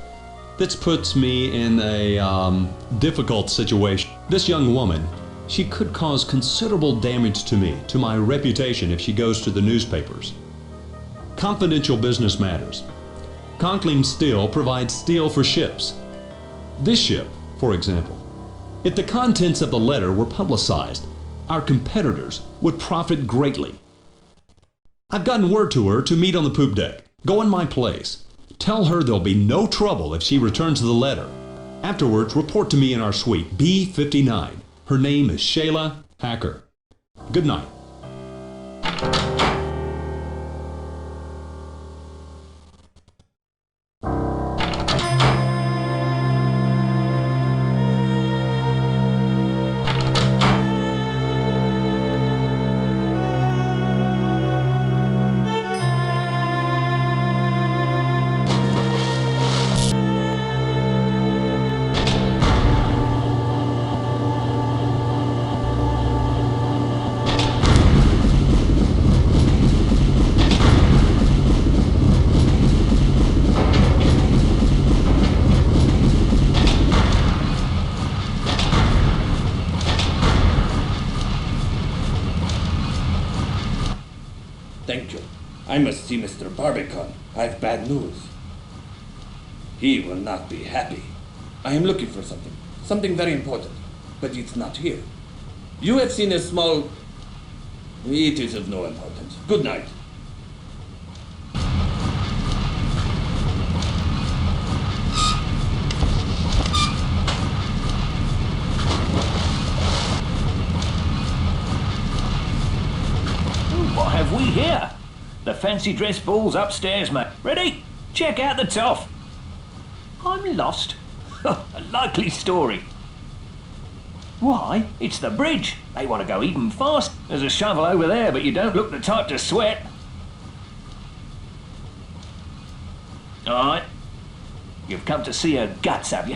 This puts me in a difficult situation. This young woman, she could cause considerable damage to me, to my reputation if she goes to the newspapers. Confidential business matters. Conkling Steel provides steel for ships. This ship, for example. If the contents of the letter were publicized, our competitors would profit greatly. I've gotten word to her to meet on the poop deck. Go in my place. Tell her there'll be no trouble if she returns the letter. Afterwards, report to me in our suite, B59. Her name is Shailagh Hacker. Good night. Thank you. I must see Mr. Barbican. I have bad news. He will not be happy. I am looking for something. Something very important. But it's not here. You have seen a small... It is of no importance. Good night. What have we here? The fancy dress ball's upstairs, mate. Ready? Check out the toff. I'm lost. A likely story. Why, it's the bridge. They want to go even fast. There's a shovel over there, but you don't look the type to sweat. Alright. You've come to see her guts, have you?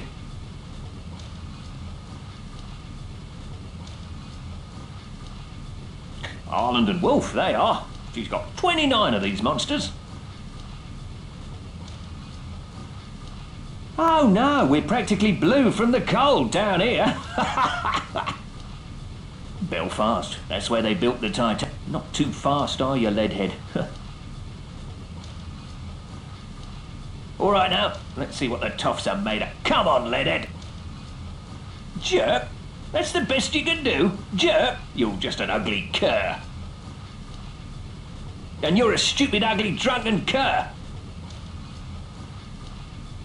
Harland and Wolf, they are. She's got 29 of these monsters. Oh no, we're practically blue from the cold down here. Belfast, that's where they built the Titanic. Not too fast, are you, Leadhead? All right now, let's see what the toffs are made of. Come on, Leadhead. Jerk, that's the best you can do. Jerk, you're just an ugly cur. And you're a stupid, ugly, drunken cur.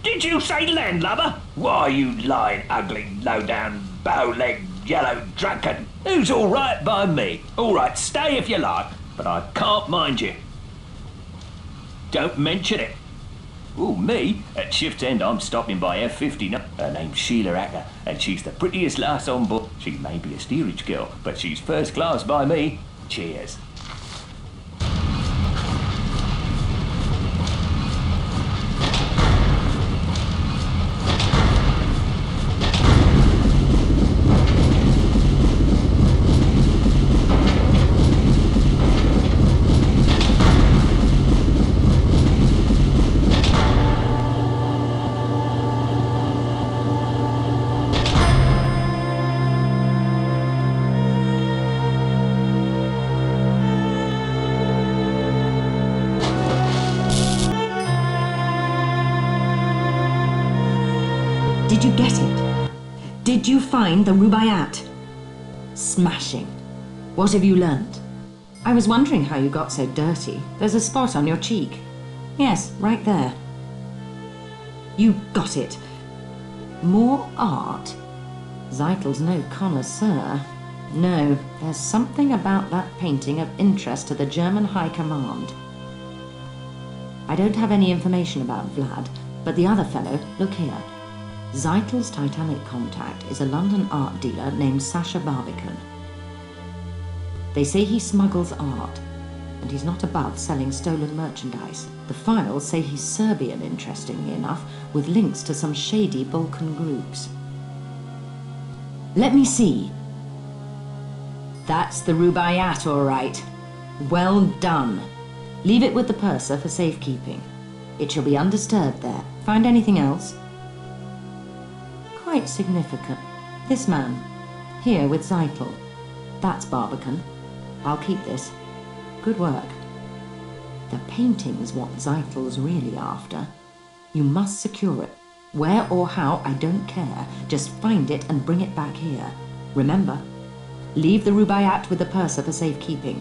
Did you say landlubber? Why, you lying, ugly, low-down, bow-legged, yellow drunken. Who's all right by me? All right, stay if you like, but I can't mind you. Don't mention it. Ooh, me? At shift's end, I'm stopping by F59. Her name's Shailagh Hacker, and she's the prettiest lass on board. She may be a steerage girl, but she's first class by me. Cheers. Did you get it? Did you find the Rubaiyat? Smashing. What have you learned? I was wondering how you got so dirty. There's a spot on your cheek. Yes, right there. You got it. More art? Zeitel's no connoisseur. No, there's something about that painting of interest to the German High Command. I don't have any information about Vlad, but the other fellow, look here. Zeitel's Titanic contact is a London art dealer named Sacha Barbican. They say he smuggles art, and he's not above selling stolen merchandise. The files say he's Serbian, interestingly enough, with links to some shady Balkan groups. Let me see. That's the Rubaiyat, all right. Well done. Leave it with the purser for safekeeping. It shall be undisturbed there. Find anything else? Quite significant. This man, here with Zeitel. That's Barbican. I'll keep this. Good work. The painting's what Zeitel's really after. You must secure it. Where or how, I don't care. Just find it and bring it back here. Remember, leave the Rubaiyat with the purser for safekeeping.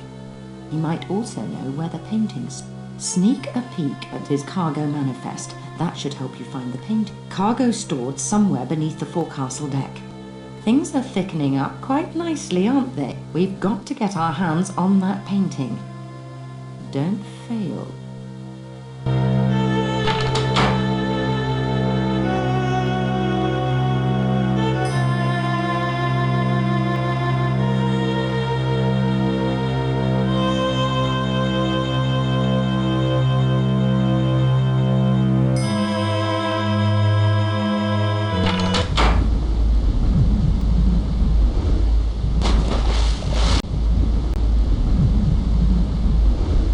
He might also know where the painting's. Sneak a peek at his cargo manifest. That should help you find the painting. Cargo stored somewhere beneath the forecastle deck. Things are thickening up quite nicely, aren't they? We've got to get our hands on that painting. Don't fail.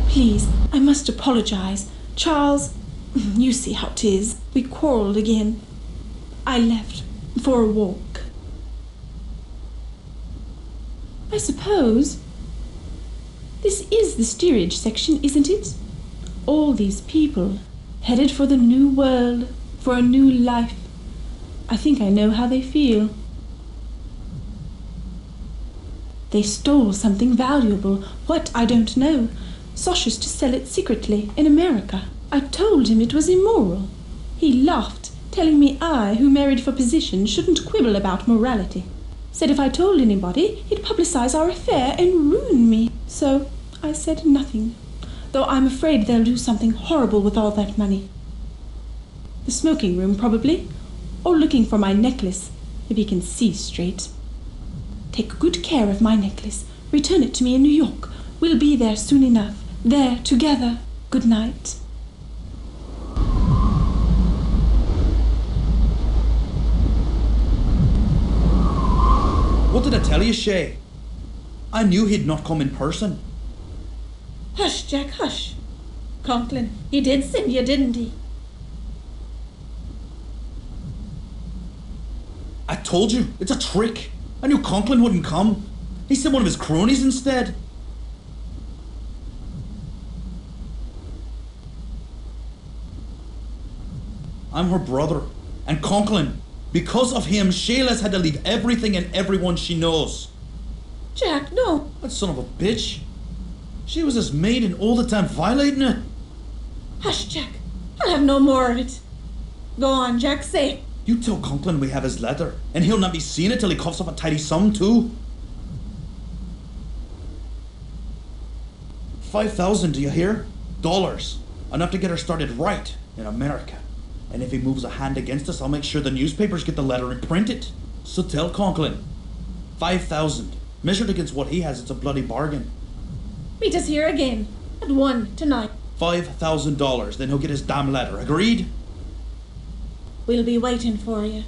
Please, I must apologize. Charles, you see how 'tis. We quarrelled again. I left for a walk. I suppose this is the steerage section, isn't it? All these people headed for the new world, for a new life. I think I know how they feel. They stole something valuable. What, I don't know. Soshes to sell it secretly in America. I told him it was immoral. He laughed, telling me I, who married for position, shouldn't quibble about morality. Said if I told anybody, he'd publicize our affair and ruin me. So I said nothing, though I'm afraid they'll do something horrible with all that money. The smoking room, probably, or looking for my necklace, if he can see straight. Take good care of my necklace. Return it to me in New York. We'll be there soon enough. There, together. Good night. What did I tell you, Shay? I knew he'd not come in person. Hush, Jack, hush. Conkling, he did send you, didn't he? I told you, it's a trick. I knew Conkling wouldn't come. He sent one of his cronies instead. I'm her brother, and Conkling. Because of him, Shaylagh's had to leave everything and everyone she knows. Jack, no. That son of a bitch. She was his maid and all the time violating it. Hush, Jack. I'll have no more of it. Go on, Jack, say. You tell Conkling we have his letter, and he'll not be seeing it till he coughs up a tidy sum too. 5,000, do you hear? Dollars. Enough to get her started right in America. And if he moves a hand against us, I'll make sure the newspapers get the letter and print it. So tell Conkling. 5,000. Measured against what he has, it's a bloody bargain. Meet us here again. At 1 tonight. $5,000, then he'll get his damn letter. Agreed? We'll be waiting for you.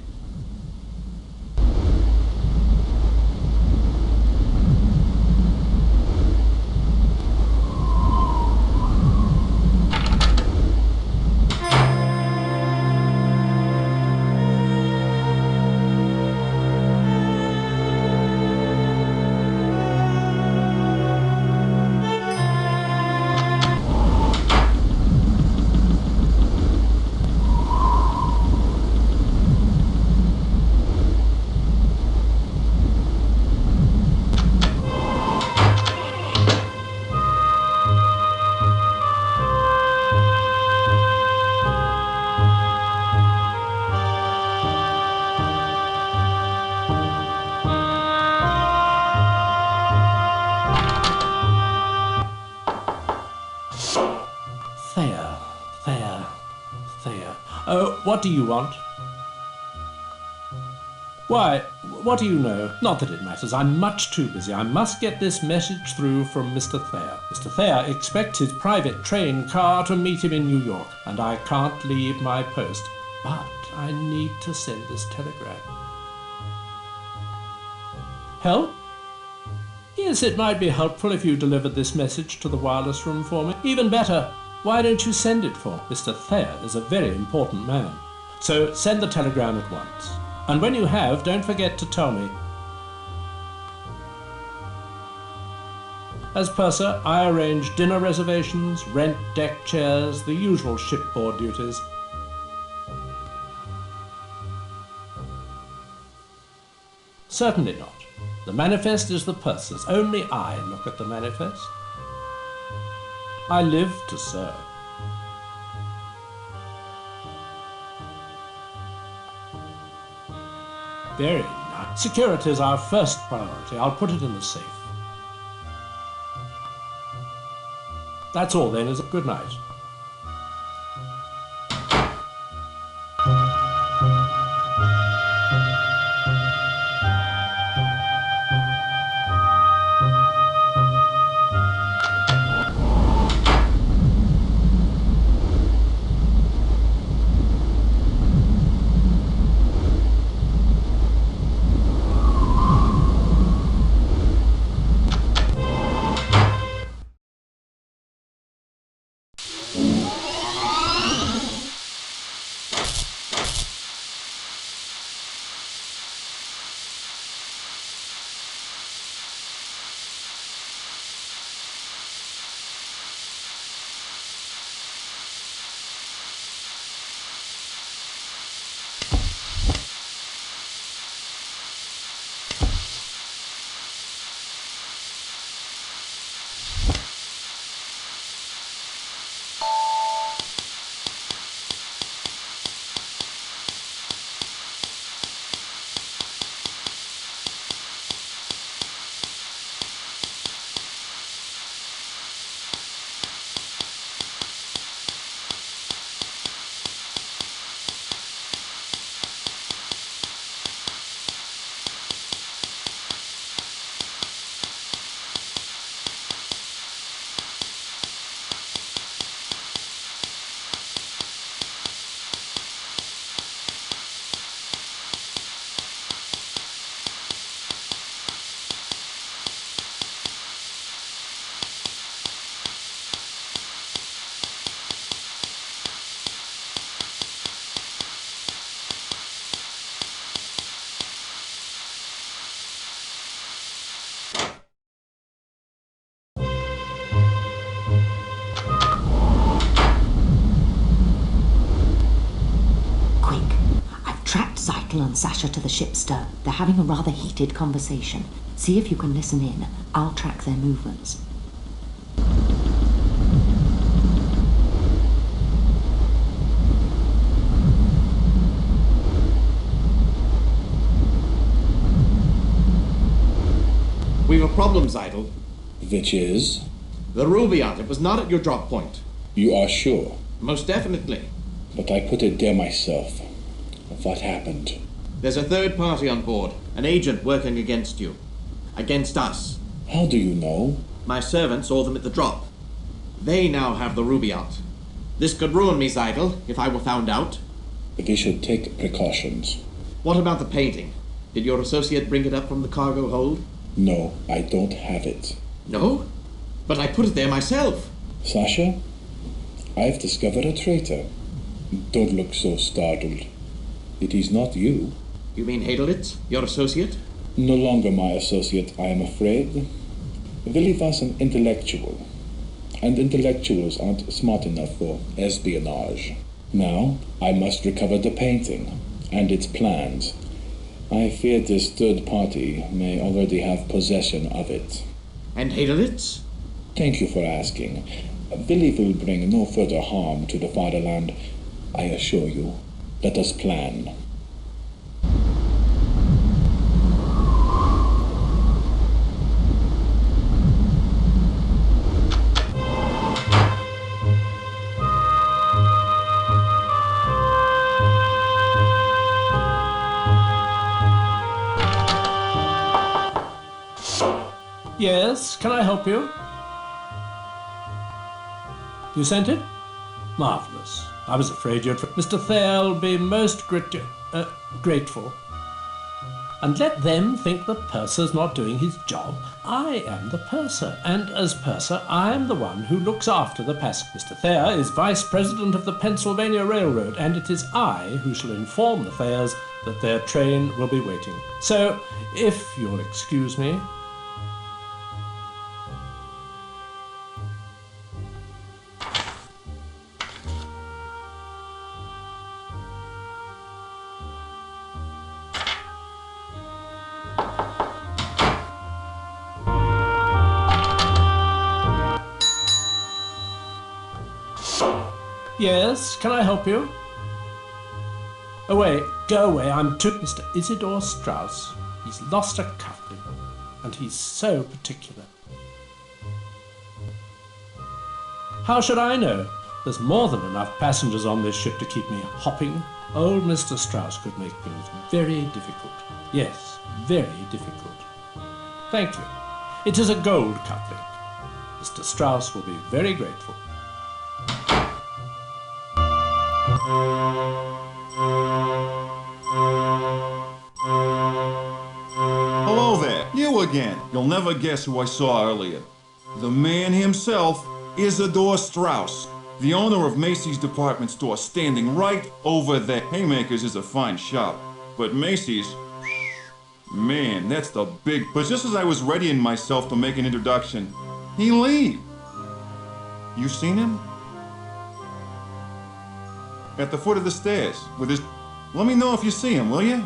What do you want? Why, what do you know? Not that it matters. I'm much too busy. I must get this message through from Mr. Thayer. Mr. Thayer expects his private train car to meet him in New York, and I can't leave my post. But I need to send this telegram. Help? Yes, it might be helpful if you delivered this message to the wireless room for me. Even better, Why don't you send it for? Mr. Thayer is a very important man. So send the telegram at once. And when you have, don't forget to tell me. As purser, I arrange dinner reservations, rent deck chairs, the usual shipboard duties. Certainly not. The manifest is the purser's. Only I look at the manifest. I live to serve. Very nice. Security is our first priority. I'll put it in the safe. That's all then, is it? Good night. Zeitel and Sasha to the ship's stern. They're having a rather heated conversation. See if you can listen in. I'll track their movements. We've a problem, Zeitel. Which is? The Rubaiyat. It was not at your drop point. You are sure? Most definitely. But I put it there myself. What happened? There's a third party on board. An agent working against you. Against us. How do you know? My servant saw them at the drop. They now have the Rubaiyat. This could ruin me, Zeitel, if I were found out. But we should take precautions. What about the painting? Did your associate bring it up from the cargo hold? No, I don't have it. No? But I put it there myself. Sasha, I've discovered a traitor. Don't look so startled. It is not you. You mean Heidelitz, your associate? No longer my associate, I am afraid. Willie was an intellectual. And intellectuals aren't smart enough for espionage. Now, I must recover the painting and its plans. I fear this third party may already have possession of it. And Heidelitz? Thank you for asking. Billy will bring no further harm to the fatherland, I assure you. Let us plan. Yes, can I help you? You sent it? Marvellous. I was afraid you'd... Mr. Thayer will be most grateful. and let them think the purser's not doing his job. I am the purser, and as purser, I am the one who looks after the passengers. Mr. Thayer is Vice President of the Pennsylvania Railroad, and it is I who shall inform the Thayers that their train will be waiting. So, if you'll excuse me... Yes, can I help you? Away, go away, I'm too... Mr. Isidore Strauss. He's lost a cufflink, and he's so particular. How should I know? There's more than enough passengers on this ship to keep me hopping. Old Mr. Strauss could make things very difficult. Yes, very difficult. Thank you. It is a gold cufflink. Mr. Strauss will be very grateful. Hello there, you again. You'll never guess who I saw earlier. The man himself, Isidore Strauss, the owner of Macy's department store, standing right over there. Haymakers is a fine shop, but Macy's, man, that's the big... But just as I was readying myself to make an introduction, he leave. You seen him? At the foot of the stairs, with his... Let me know if you see him, will you?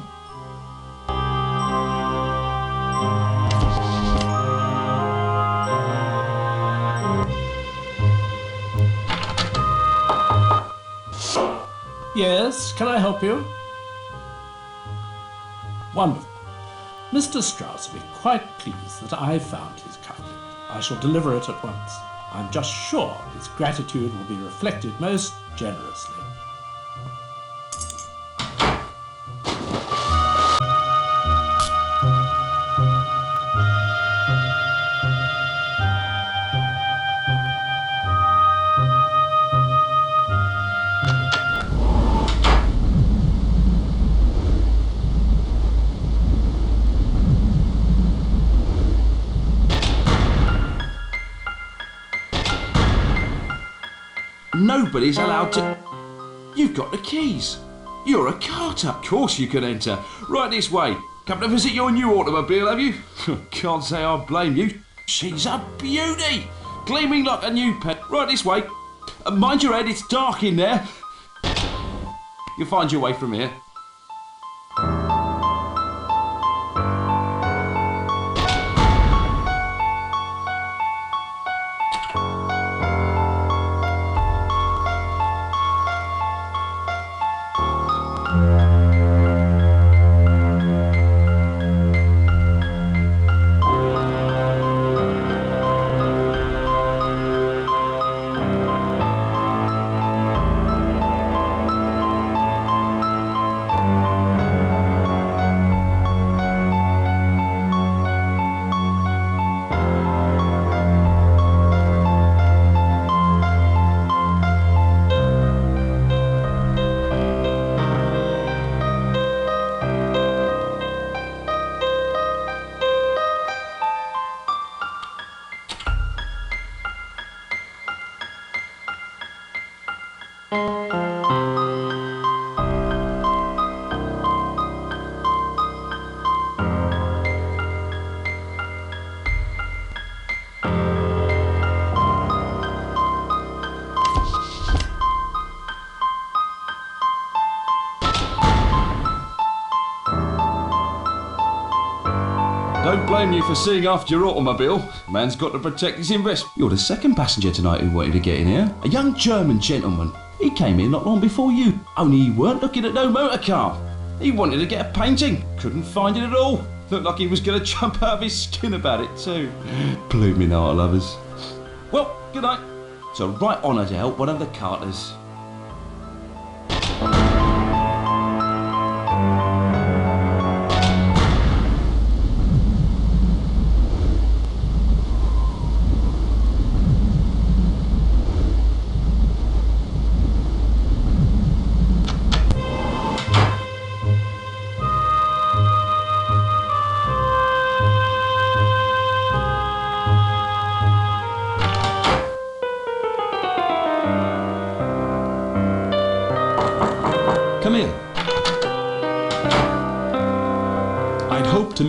Yes, can I help you? Wonderful. Mr. Strauss will be quite pleased that I found his cufflink. I shall deliver it at once. I'm just sure his gratitude will be reflected most generously. Nobody's allowed to... You've got the keys. You're a carter. Of course you can enter. Right this way. Come to visit your new automobile, have you? Can't say I blame you. She's a beauty. Gleaming like a new pet. Right this way. Mind your head, it's dark in there. You'll find your way from here. Don't blame you for seeing after your automobile. Man's got to protect his investment. You're the second passenger tonight who wanted to get in here. A young German gentleman. He came in not long before you. Only he weren't looking at no motor car. He wanted to get a painting. Couldn't find it at all. Looked like he was going to jump out of his skin about it too. Blooming art lovers. Well, good night. It's a right honour to help one of the carters.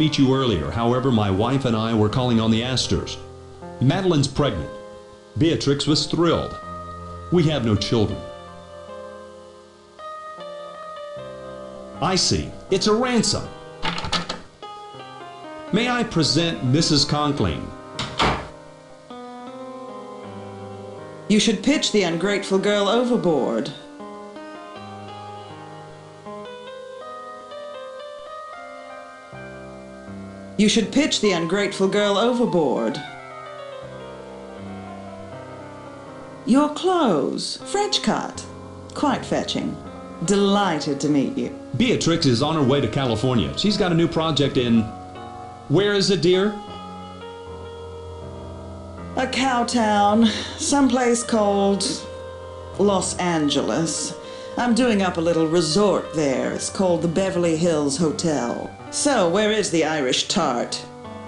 meet you earlier. However, my wife and I were calling on the Astors. Madeline's pregnant. Beatrix was thrilled. We have no children. I see. It's a ransom. May I present Mrs. Conkling? You should pitch the ungrateful girl overboard. You should pitch the ungrateful girl overboard. Your clothes, French cut. Quite fetching. Delighted to meet you. Beatrix is on her way to California. She's got a new project in... Where is it, dear? A cow town, someplace called Los Angeles. I'm doing up a little resort there. It's called the Beverly Hills Hotel. So, where is the Irish tart?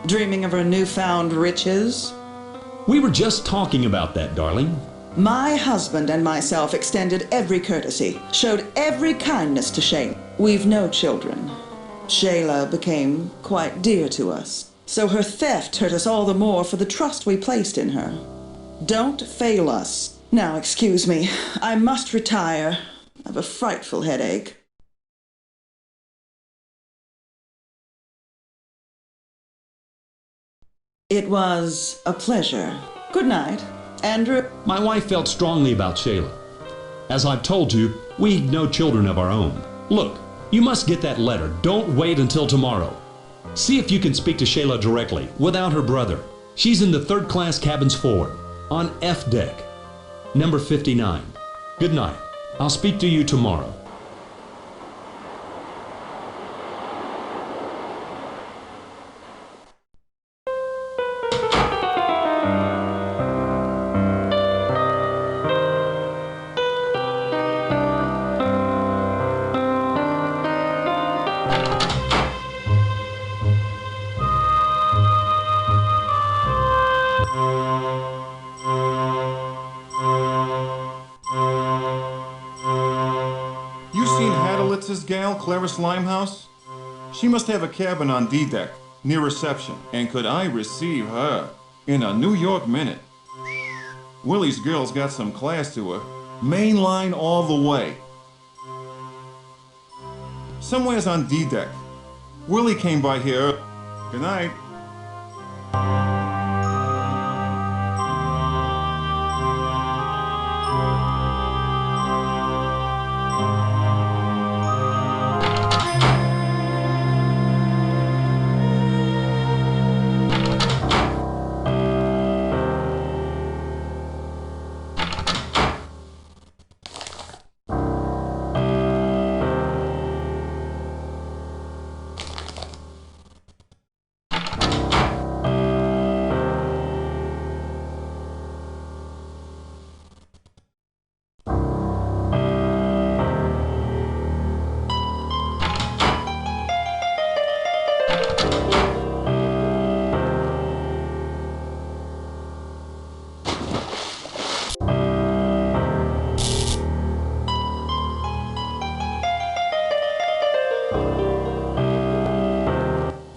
Dreaming of her newfound riches? We were just talking about that, darling. My husband and myself extended every courtesy, showed every kindness to Shailagh. We've no children. Shailagh became quite dear to us, so her theft hurt us all the more for the trust we placed in her. Don't fail us. Now, excuse me, I must retire. I have a frightful headache. It was a pleasure. Good night. Andrew? My wife felt strongly about Shailagh. As I've told you, we've no children of our own. Look, you must get that letter. Don't wait until tomorrow. See if you can speak to Shailagh directly, without her brother. She's in the third-class cabins forward, on F deck, number 59. Good night. I'll speak to you tomorrow. Gal, Claris Limehouse? She must have a cabin on D-deck, near reception, and could I receive her in a New York minute? Willie's girl's got some class to her. Main line all the way. Somewhere's on D-deck. Willie came by here. Good night.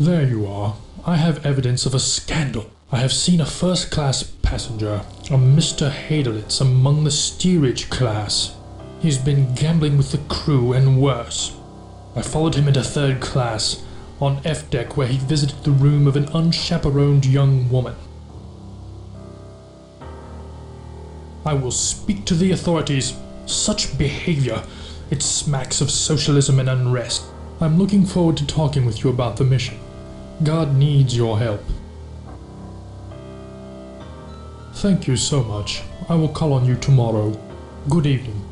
There you are. I have evidence of a scandal. I have seen a first-class passenger, a Mr. Hadelitz, among the steerage class. He's been gambling with the crew and worse. I followed him into third class, on F deck where he visited the room of an unchaperoned young woman. I will speak to the authorities. Such behavior, it smacks of socialism and unrest. I'm looking forward to talking with you about the mission. God needs your help. Thank you so much. I will call on you tomorrow. Good evening.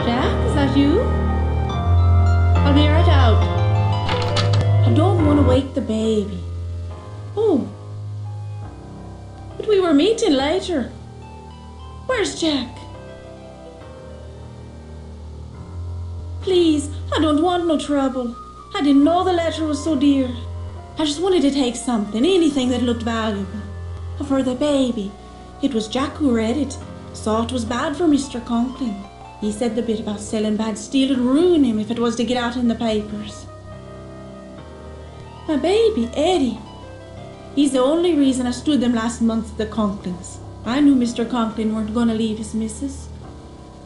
Jack, is that you? I'll be right out. I don't want to wake the baby. Oh. But we were meeting later. Where's Jack? Please, I don't want no trouble. I didn't know the letter was so dear. I just wanted to take something, anything that looked valuable. For the baby. It was Jack who read it. Saw it was bad for Mr. Conkling. He said the bit about selling bad steel would ruin him if it was to get out in the papers. My baby, Eddie. He's the only reason I stood them last month at the Conklings. I knew Mr. Conkling weren't going to leave his missus.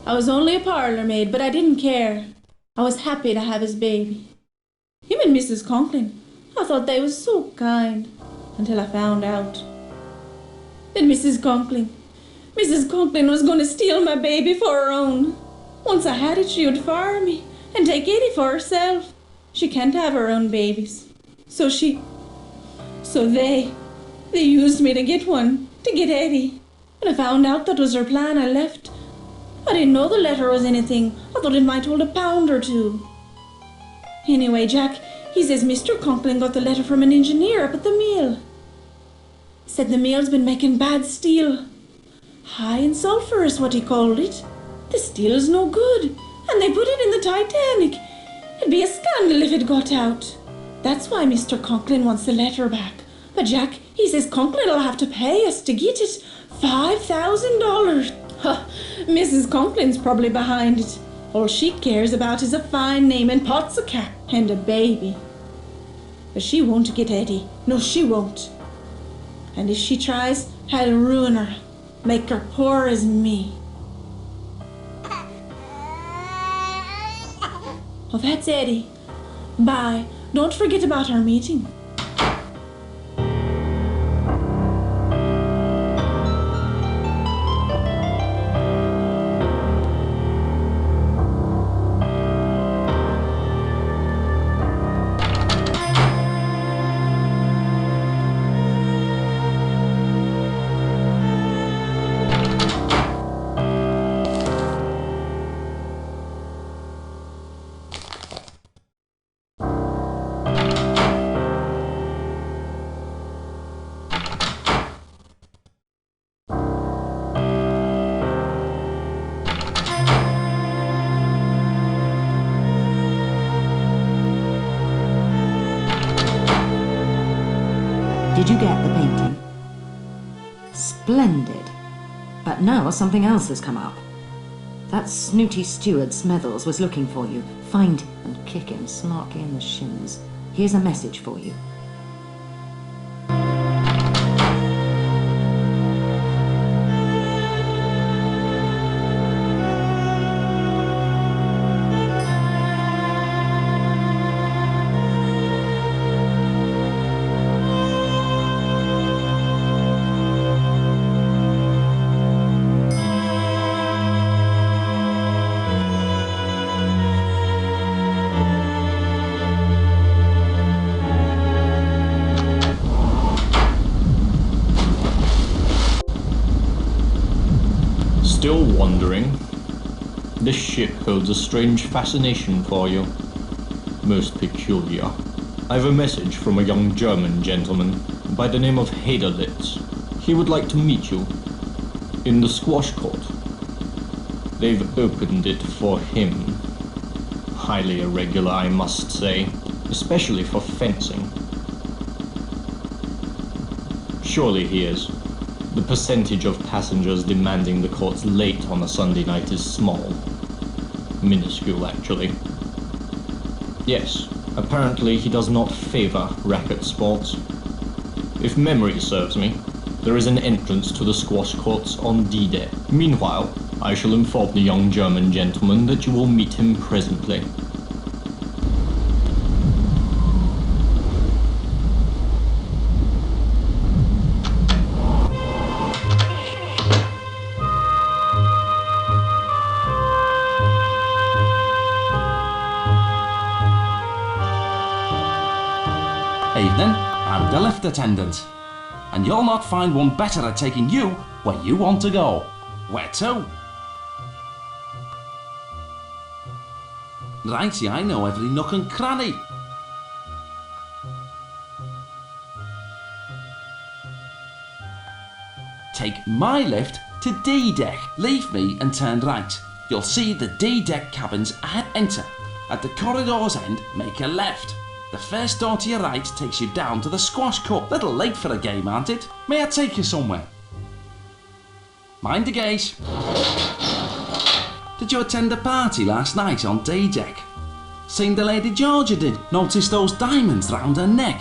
I was only a parlour maid, but I didn't care. I was happy to have his baby. Him and Mrs. Conkling, I thought they was so kind, until I found out. Then Mrs. Conkling was going to steal my baby for her own. Once I had it, she would fire me and take Eddie for herself. She can't have her own babies. So they used me to get one, to get Eddie. When I found out that was her plan, I left. I didn't know the letter was anything. I thought it might hold £1 or £2. Anyway, Jack, he says Mr. Conkling got the letter from an engineer up at the mill. Said the mill's been making bad steel. High in sulphur is what he called it. The steel's no good, and they put it in the Titanic. It'd be a scandal if it got out. That's why Mr. Conkling wants the letter back. But Jack, he says Conkling'll have to pay us to get it. $5,000. Huh, Mrs. Conkling's probably behind it. All she cares about is a fine name and pots of cat and a baby. But she won't get Eddie. No, she won't. And if she tries, I'll ruin her. Make her poor as me. Oh, that's Eddie. Bye. Don't forget about our meeting. Did you get the painting? Splendid. But now something else has come up. That snooty steward Smethels was looking for you. Find him and kick him smartly in the shins. Here's a message for you. Still wondering? This ship holds a strange fascination for you. Most peculiar. I have a message from a young German gentleman by the name of Haderlitz. He would like to meet you in the squash court. They've opened it for him. Highly irregular, I must say, especially for fencing. Surely he is. The percentage of passengers demanding the courts late on a Sunday night is small. Minuscule, actually. Yes, apparently he does not favor racket sports. If memory serves me, there is an entrance to the squash courts on D-Day. Meanwhile, I shall inform the young German gentleman that you will meet him presently. Evening, I'm the lift attendant. And you'll not find one better at taking you where you want to go. Where to? Righty, I know every nook and cranny. Take my lift to D-Deck. Leave me and turn right. You'll see the D-Deck cabins ahead. Enter. At the corridor's end, make a left. The first door to your right takes you down to the squash court. Little late for a game, aren't it? May I take you somewhere? Mind the gate. Did you attend the party last night on D-Deck? Seen the Lady Georgia did? Noticed those diamonds round her neck?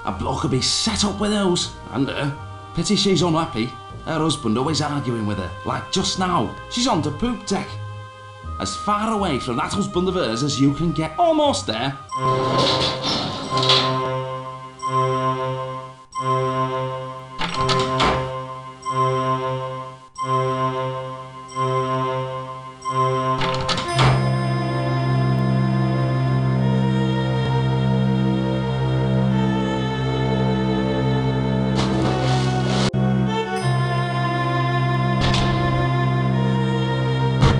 A bloke could be set up with those, and her. Pity she's unhappy. Her husband always arguing with her, like just now. She's on the poop deck. As far away from that husband of hers as you can get. Almost there.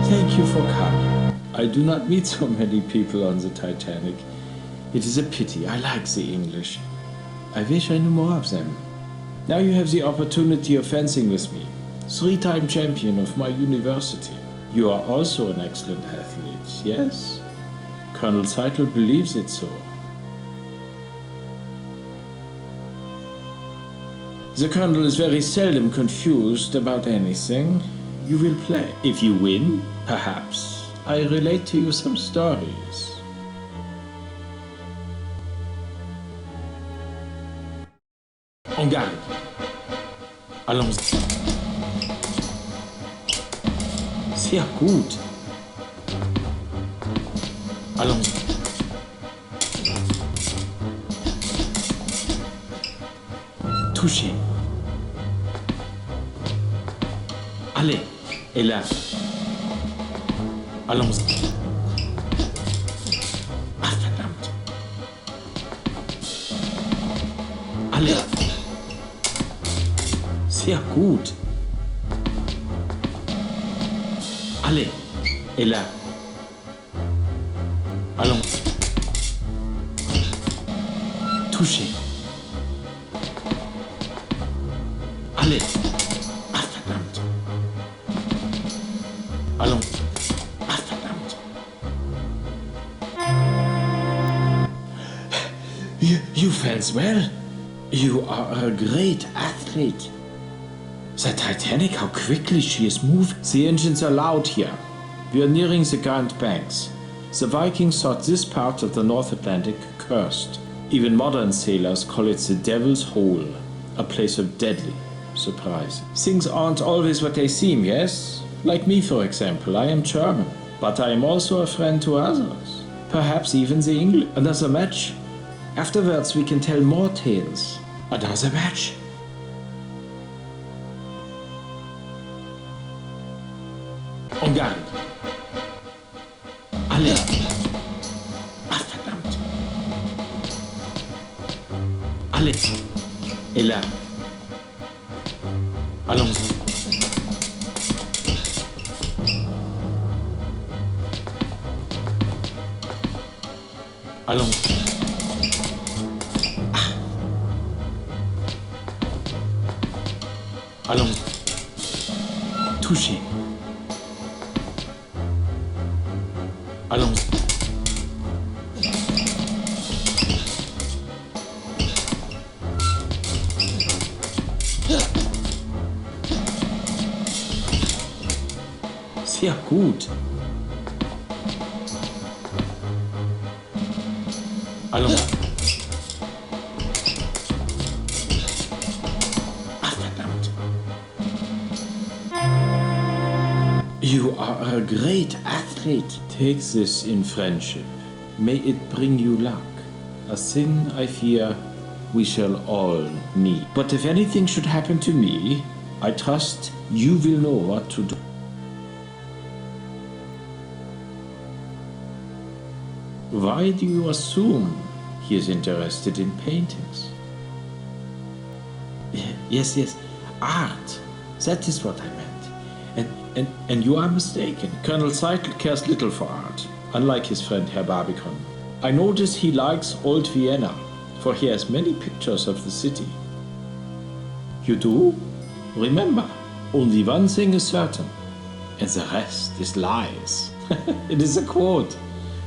Thank you for coming. I do not meet so many people on the Titanic. It is a pity. I like the English. I wish I knew more of them. Now you have the opportunity of fencing with me. 3-time champion of my university. You are also an excellent athlete, yes? Colonel Zeitel believes it so. The Colonel is very seldom confused about anything. You will play. If you win, perhaps I relate to you some stories. En garde. Allons. Sehr gut. Allons. Touché. Allez, et là. Allons. Ah, verdammt. Allez. Sehr gut. Allez, et là. Allons. Touché. Allez. Ah, verdammt. Allons. Ah, verdammt. You fence well. You are a great athlete. The Titanic, how quickly she is moving. The engines are loud here. We are nearing the Grand Banks. The Vikings thought this part of the North Atlantic cursed. Even modern sailors call it the Devil's Hole, a place of deadly surprise. Things aren't always what they seem, yes? Like me, for example, I am German, but I am also a friend to others. Perhaps even the English. Another match? Afterwards we can tell more tales. Another match? En garde. Allez. Ah, verdammt. Allez. Et là. Allons. Allons. Ah. Allons. Touché. Allons. Sehr gut. Allons. Ah, verdammt. You are a great athlete. Take this in friendship. May it bring you luck. A thing I fear we shall all need. But if anything should happen to me, I trust you will know what to do. Why do you assume he is interested in paintings? Yes, art. That is what I meant. And you are mistaken. Colonel Zeitel cares little for art, unlike his friend Herr Barbicon. I notice he likes old Vienna, for he has many pictures of the city. You do? Remember, only one thing is certain, and the rest is lies. It is a quote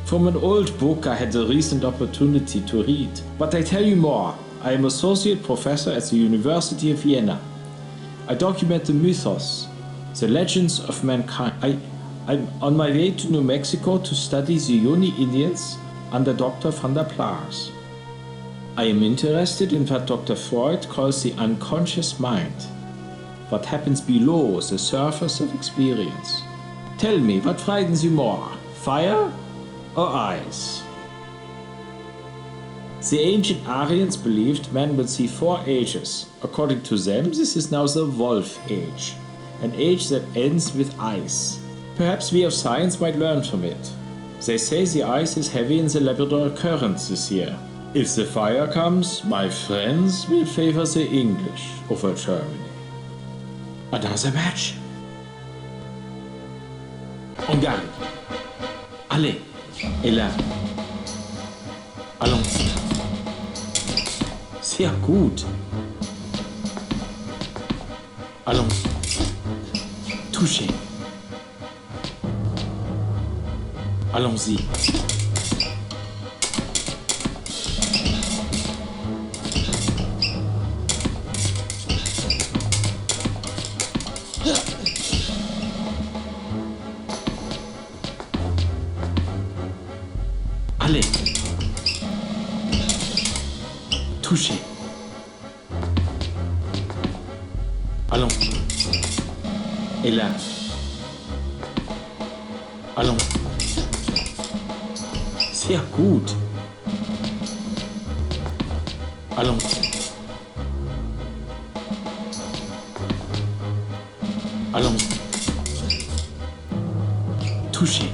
from an old book I had the recent opportunity to read. But I tell you more. I am associate professor at the University of Vienna. I document the mythos, the legends of mankind. I'm on my way to New Mexico to study the Uni Indians under Dr. van der Plaars. I am interested in what Dr. Freud calls the unconscious mind, what happens below the surface of experience. Tell me, what frightens you more, fire or ice? The ancient Aryans believed man would see 4 ages. According to them, this is now the Wolf Age, an age that ends with ice. Perhaps we of science might learn from it. They say the ice is heavy in the Labrador Current this year. If the fire comes, my friends will favor the English over Germany. Another match? En garde. Allez, et là. Allons. Sehr gut. Allons. Touchez. Allons-y. Allez. Touchez. Allons. Et là. Allons. Sehr gut. Allons. Allons. Touchez.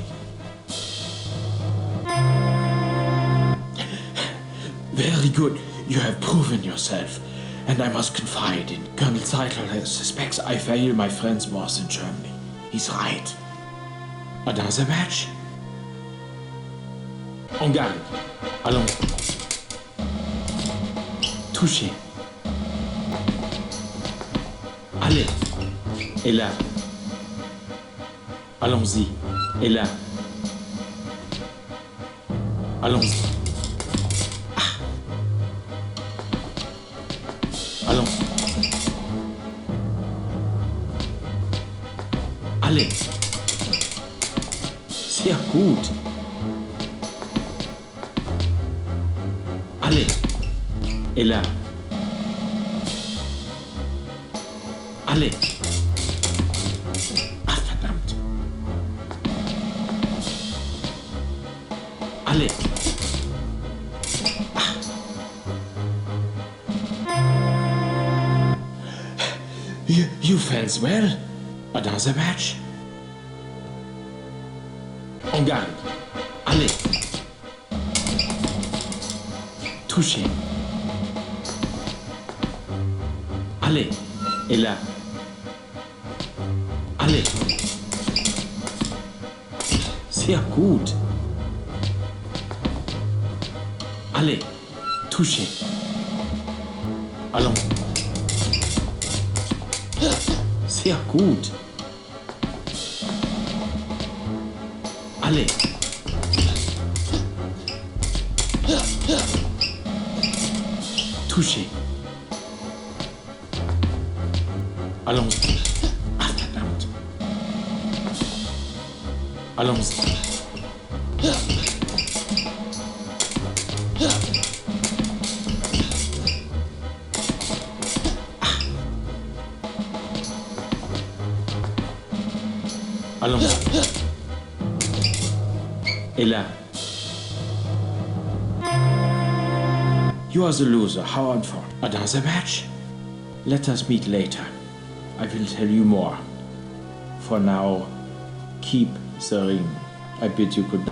Very good. You have proven yourself. And I must confide in Colonel Zeitel suspects I fail my friends most in Germany. He's right. Another match? En garde. Allons. Touchez. Allez. Et là. Allons-y. Et là. Allons-y. Allons. Allez. Sehr gut. Allez. Et là. Allez. Ah, verdammt. Allez. You fans well? Another match? En garde. Allez. Touchez. Allez. Et là. Allez. Sehr gut. Allez. Touchez. Allons. Sehr gut. Allez. Touchez. Allons. Ah, verdammt. Allons. Allons. Et là. You are the loser. How unfortunate. Another match? Let us meet later. I will tell you more. For now, keep the ring. I bid you good night.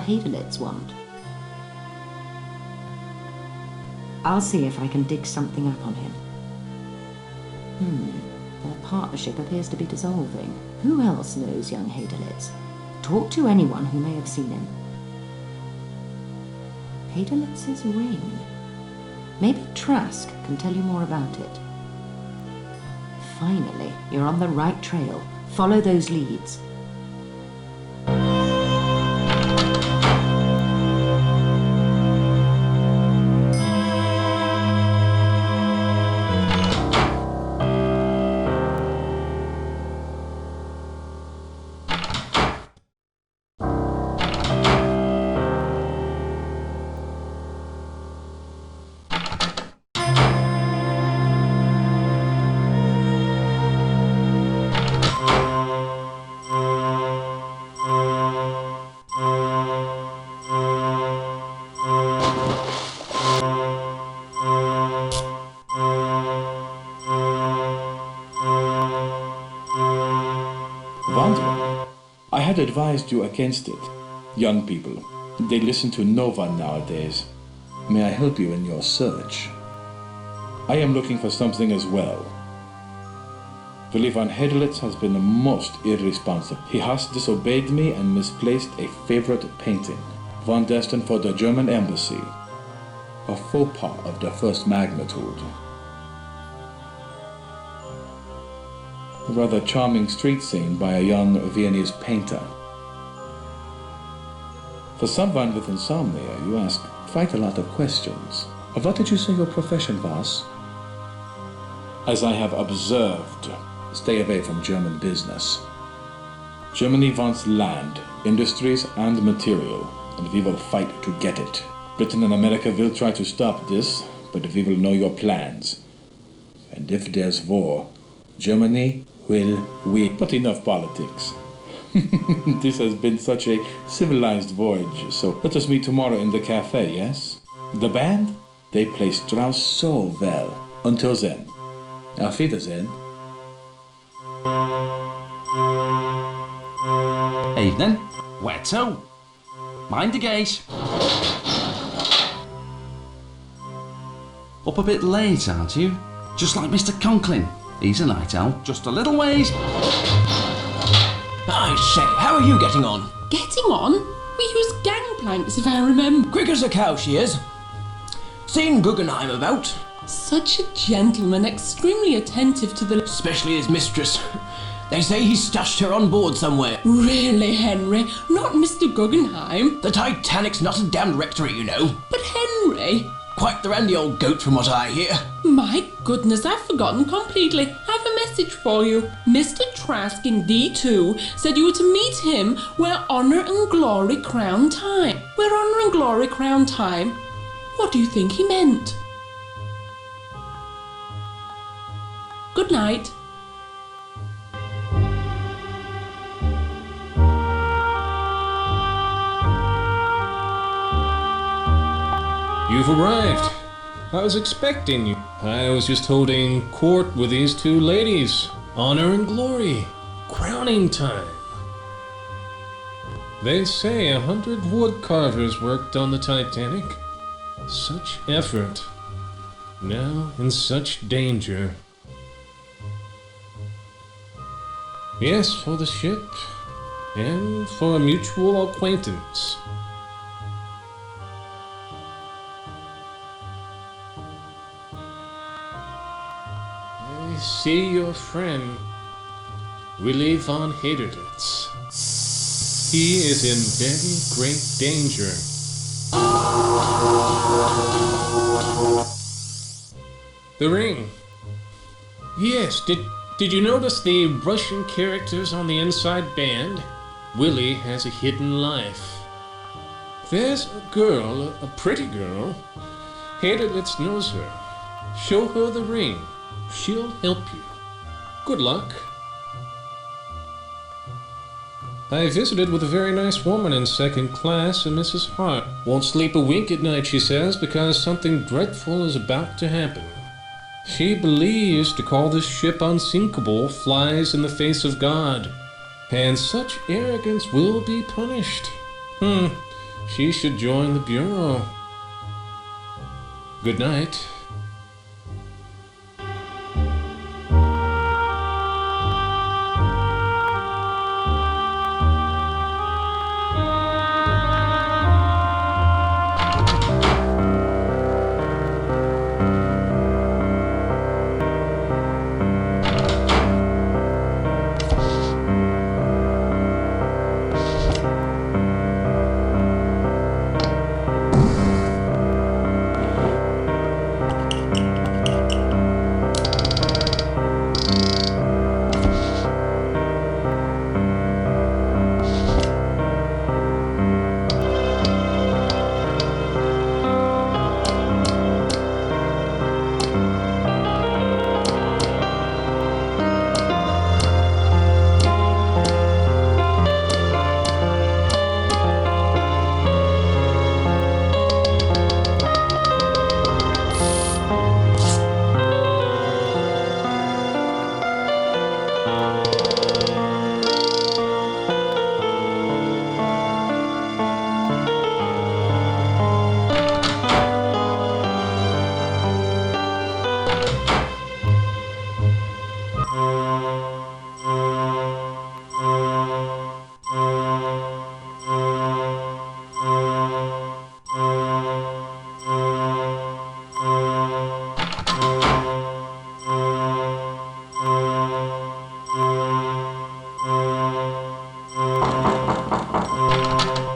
Heidelits want. I'll see if I can dig something up on him. Their partnership appears to be dissolving. Who else knows young Heidelits? Talk to anyone who may have seen him. Heidelits' ring. Maybe Trask can tell you more about it. Finally, you're on the right trail. Follow those leads. I had advised you against it. Young people, they listen to no one nowadays. May I help you in your search? I am looking for something as well. Willy von Heidelitz has been most irresponsible. He has disobeyed me and misplaced a favorite painting, one destined for the German embassy. A faux pas of the first magnitude. A rather charming street scene by a young Viennese painter. For someone with insomnia, you ask quite a lot of questions. What did you say your profession was? As I have observed, stay away from German business. Germany wants land, industries, and material, and we will fight to get it. Britain and America will try to stop this, but we will know your plans. And if there's war, Germany will win. But enough politics. This has been such a civilized voyage, so let us meet tomorrow in the cafe, yes? The band? They play Strauss so well. Until then, auf Wiedersehen. Evening. Where to? Mind the gate. Up a bit late, aren't you? Just like Mr. Conkling. He's a night owl. Just a little ways. I say, how are you getting on? Getting on? We use gangplanks, if I remember. Quick as a cow, she is. Seen Guggenheim about? Such a gentleman, extremely attentive to the... Especially his mistress. They say he stashed her on board somewhere. Really, Henry? Not Mr. Guggenheim? The Titanic's not a damned rectory, you know. But Henry... Quite the randy old goat from what I hear. My goodness, I've forgotten completely. I have a message for you. Mr. Trask in D2 said you were to meet him where honour and glory crown time. Where honour and glory crown time? What do you think he meant? Good night. You've arrived. I was expecting you. I was just holding court with these two ladies. Honor and glory. Crowning time. They say 100 wood carvers worked on the Titanic. Such effort. Now in such danger. Yes, for the ship. And for a mutual acquaintance. I see your friend, Willy von Heidelitz. He is in very great danger. The ring. Yes, did you notice the Russian characters on the inside band? Willy has a hidden life. There's a girl, a pretty girl. Heidelitz knows her. Show her the ring. She'll help you. Good luck. I visited with a very nice woman in second class, a Mrs. Hart. Won't sleep a wink at night, she says, because something dreadful is about to happen. She believes to call this ship unsinkable flies in the face of God, and such arrogance will be punished. She should join the Bureau. Good night.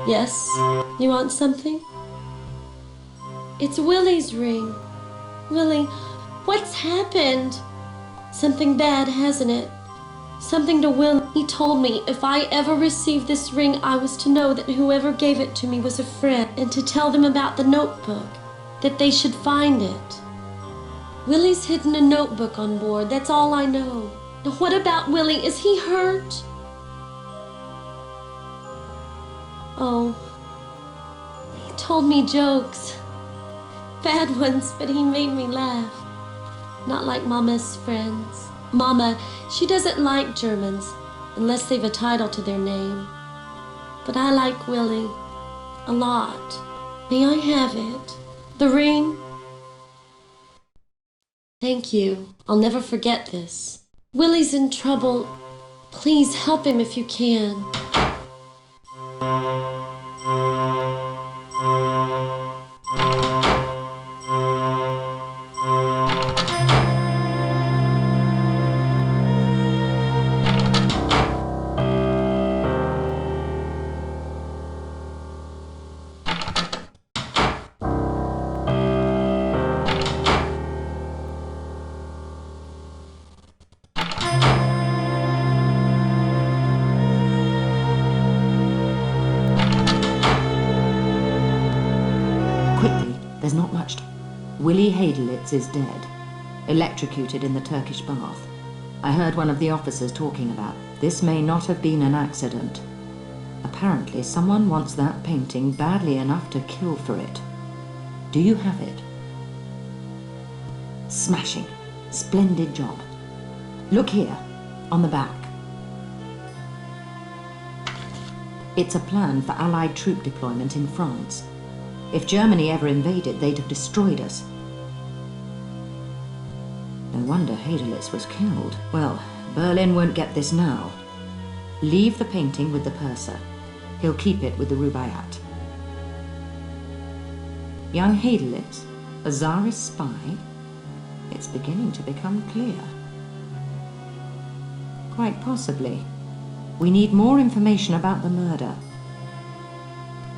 Yes? You want something? It's Willie's ring. Willie, what's happened? Something bad, hasn't it? Something to Will. He told me if I ever received this ring, I was to know that whoever gave it to me was a friend, and to tell them about the notebook, that they should find it. Willie's hidden a notebook on board, that's all I know. Now what about Willie? Is he hurt? Oh, he told me jokes. Bad ones, but he made me laugh. Not like Mama's friends. Mama, she doesn't like Germans, unless they've a title to their name. But I like Willie a lot. May I have it? The ring? Thank you. I'll never forget this. Willie's in trouble. Please help him if you can. There's not much. Willie Hadelitz is dead, electrocuted in the Turkish bath. I heard one of the officers talking about this may not have been an accident. Apparently someone wants that painting badly enough to kill for it. Do you have it? Smashing. Splendid job. Look here, on the back. It's a plan for Allied troop deployment in France. If Germany ever invaded, they'd have destroyed us. No wonder Hadelitz was killed. Well, Berlin won't get this now. Leave the painting with the purser. He'll keep it with the Rubaiyat. Young Hadelitz, a Tsarist spy? It's beginning to become clear. Quite possibly. We need more information about the murder.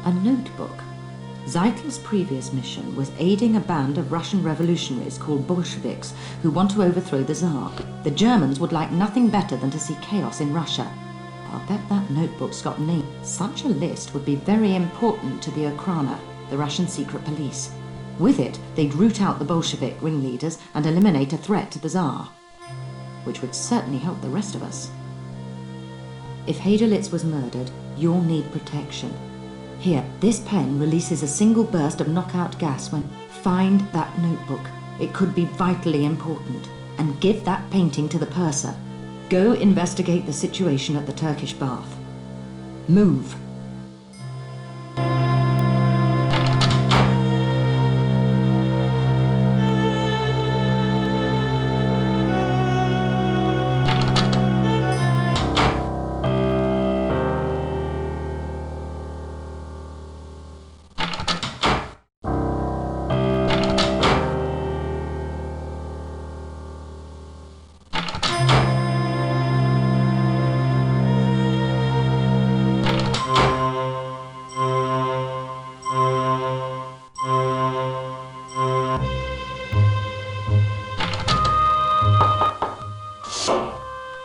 A notebook. Zeitel's previous mission was aiding a band of Russian revolutionaries called Bolsheviks who want to overthrow the Tsar. The Germans would like nothing better than to see chaos in Russia. I'll bet that notebook's got names. Such a list would be very important to the Okhrana, the Russian secret police. With it, they'd root out the Bolshevik ringleaders and eliminate a threat to the Tsar, which would certainly help the rest of us. If Hadelitz was murdered, you'll need protection. Here, this pen releases a single burst of knockout gas when... Find that notebook. It could be vitally important. And give that painting to the purser. Go investigate the situation at the Turkish bath. Move.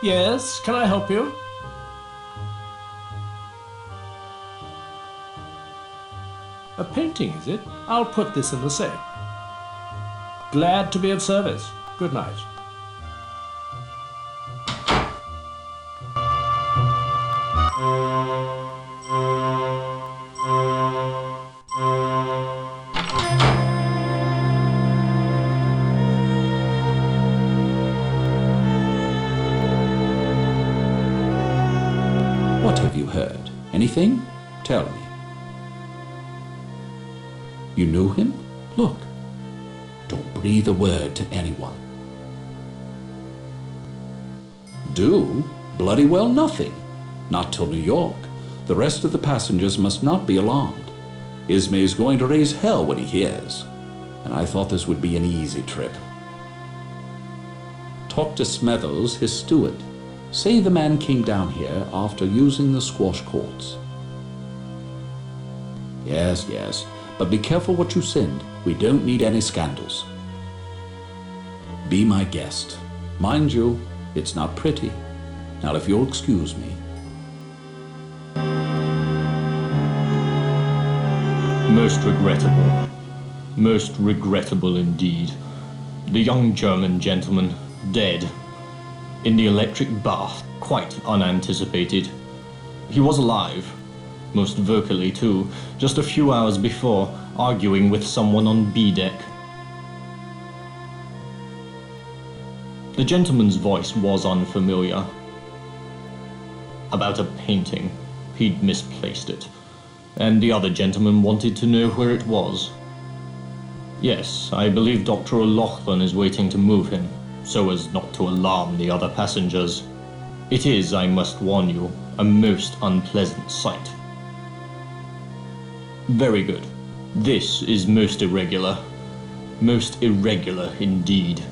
Yes, can I help you? A painting, is it? I'll put this in the safe. Glad to be of service. Good night. What have you heard? Anything? Tell me. You knew him? Look. Don't breathe a word to anyone. Do? Bloody well nothing. Not till New York. The rest of the passengers must not be alarmed. Ismay's going to raise hell when he hears. And I thought this would be an easy trip. Talk to Smethers, his steward. Say the man came down here after using the squash courts. Yes, yes. But be careful what you send. We don't need any scandals. Be my guest. Mind you, it's not pretty. Now, if you'll excuse me. Most regrettable. Most regrettable indeed. The young German gentleman, dead. In the electric bath, quite unanticipated. He was alive. Most vocally too, just a few hours before, arguing with someone on B deck. The gentleman's voice was unfamiliar. About a painting. He'd misplaced it. And the other gentleman wanted to know where it was. Yes, I believe Dr. O'Loughlin is waiting to move him, so as not to alarm the other passengers. It is, I must warn you, a most unpleasant sight. Very good. This is most irregular. Most irregular indeed.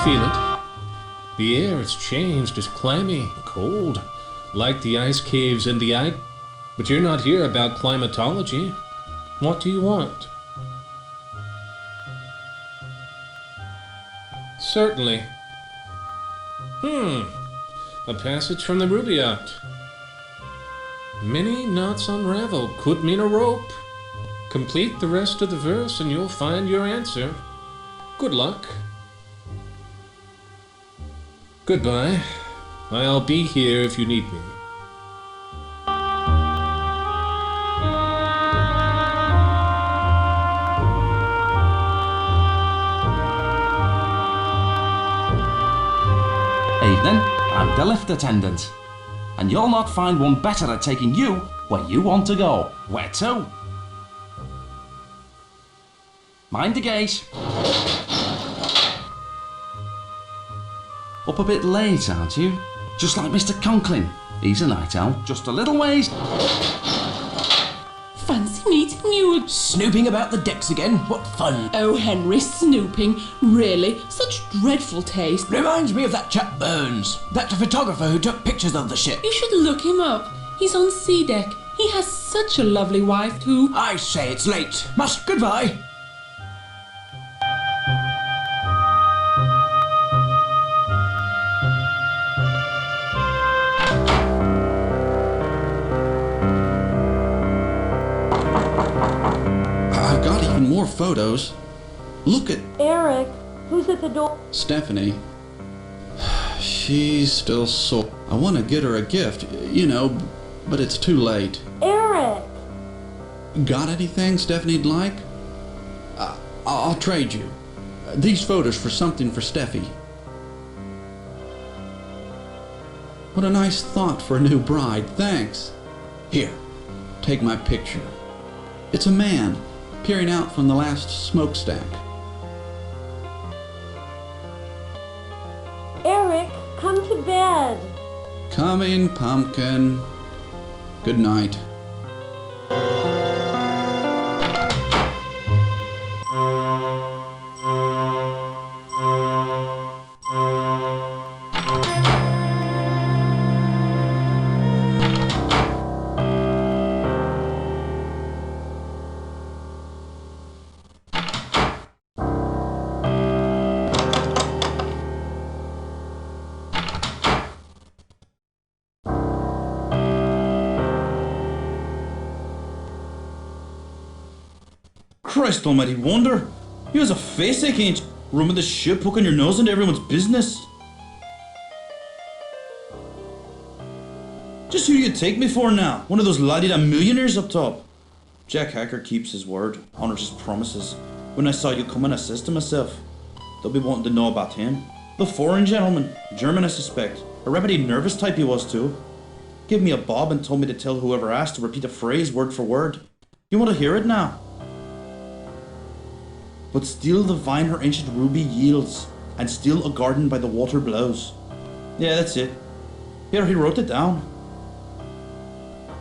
Feel it? The air has changed. It's clammy, cold, like the ice caves in the ice. But you're not here about climatology. What do you want? Certainly. A passage from the Rubaiyat. Many knots unravel could mean a rope. Complete the rest of the verse and you'll find your answer. Good luck. Goodbye. I'll be here if you need me. Evening, I'm the lift attendant. And you'll not find one better at taking you where you want to go. Where to? Mind the gate. Up a bit late, aren't you? Just like Mr. Conkling. He's a night owl. Just a little ways. Fancy meeting you. Snooping about the decks again? What fun. Oh, Henry, snooping. Really? Such dreadful taste. Reminds me of that chap Burns. That photographer who took pictures of the ship. You should look him up. He's on C deck. He has such a lovely wife, too. I say it's late. Must goodbye. More photos. Look at Eric, who's at the door? Stephanie. She's still sore. I want to get her a gift, but it's too late. Eric! Got anything Stephanie'd like? I'll trade you. These photos for something for Steffi. What a nice thought for a new bride. Thanks. Here, take my picture. It's a man peering out from the last smokestack. Eric, come to bed. Coming, pumpkin. Good night. Christ almighty wonder! You has a face ache, ain't you? Roaming the ship, poking your nose into everyone's business. Just who you take me for now? One of those la-di-da millionaires up top? Jack Hacker keeps his word, honors his promises. When I saw you coming, I says to myself, they'll be wanting to know about him. The foreign gentleman, German I suspect. A remedy nervous type he was too. Gave me a bob and told me to tell whoever asked to repeat a phrase word for word. You want to hear it now? But still the vine her ancient ruby yields, and still a garden by the water blows. Yeah, that's it. Here, he wrote it down.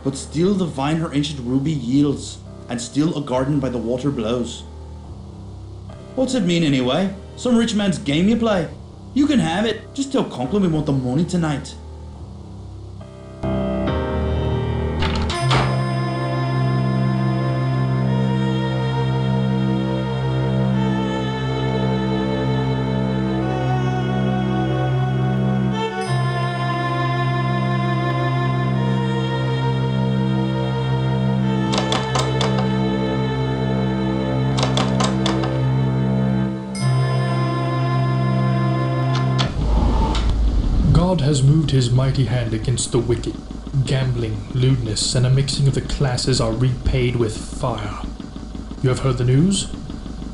But still the vine her ancient ruby yields, and still a garden by the water blows. What's it mean anyway? Some rich man's game you play? You can have it. Just tell Conkling we want the money tonight. God has moved his mighty hand against the wicked. Gambling, lewdness, and a mixing of the classes are repaid with fire. You have heard the news?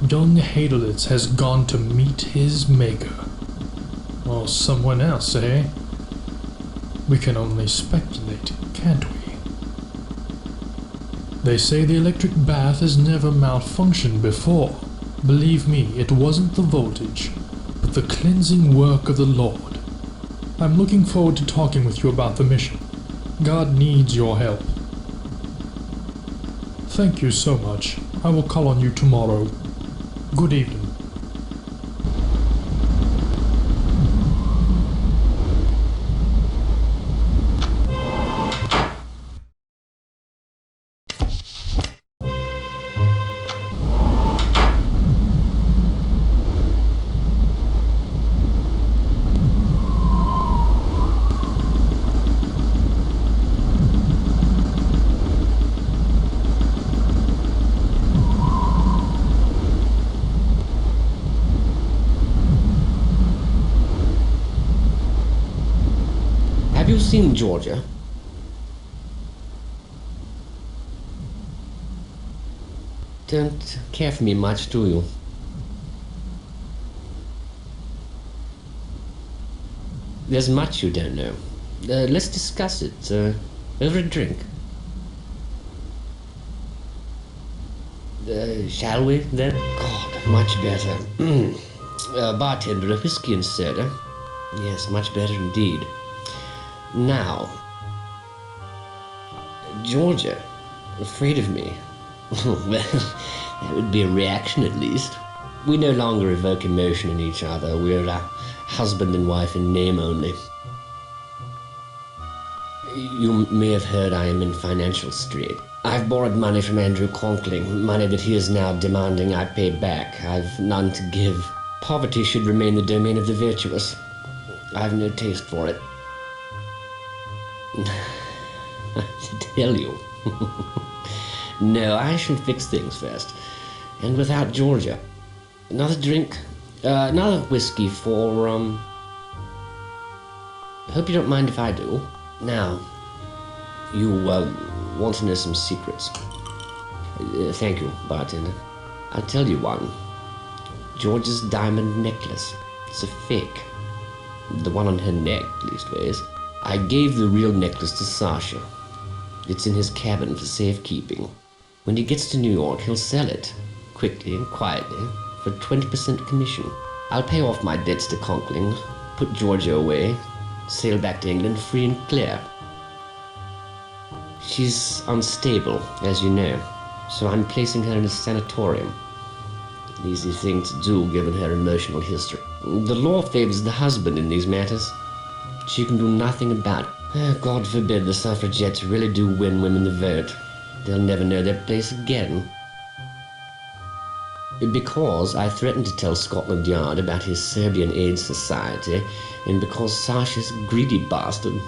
Young Hadelitz has gone to meet his maker. Or someone else, eh? We can only speculate, can't we? They say the electric bath has never malfunctioned before. Believe me, it wasn't the voltage, but the cleansing work of the Lord. I'm looking forward to talking with you about the mission. God needs your help. Thank you so much. I will call on you tomorrow. Good evening. Have you seen Georgia? Don't care for me much, do you? There's much you don't know. Let's discuss it over a drink. Shall we, then? God, much better. Bartender, a whiskey and soda. Yes, much better indeed. Now, Georgia, afraid of me? Well, that would be a reaction at least. We no longer evoke emotion in each other. We're husband and wife in name only. You may have heard I am in financial strait. I've borrowed money from Andrew Conkling, money that he is now demanding I pay back. I've none to give. Poverty should remain the domain of the virtuous. I've no taste for it. I tell you. No, I shall fix things first. And without Georgia. Another drink? Another whiskey for, Hope you don't mind if I do. Now, you, want to know some secrets. Thank you, bartender. I'll tell you one. George's diamond necklace. It's a fake. The one on her neck, leastways. I gave the real necklace to Sasha. It's in his cabin for safekeeping. When he gets to New York, he'll sell it, quickly and quietly, for 20% commission. I'll pay off my debts to Conkling, put Georgia away, sail back to England free and clear. She's unstable, as you know, so I'm placing her in a sanatorium. An easy thing to do, given her emotional history. The law favors the husband in these matters. She can do nothing about it. God forbid the suffragettes really do win women the vote. They'll never know their place again. Because I threatened to tell Scotland Yard about his Serbian Aid Society, and because Sasha's a greedy bastard,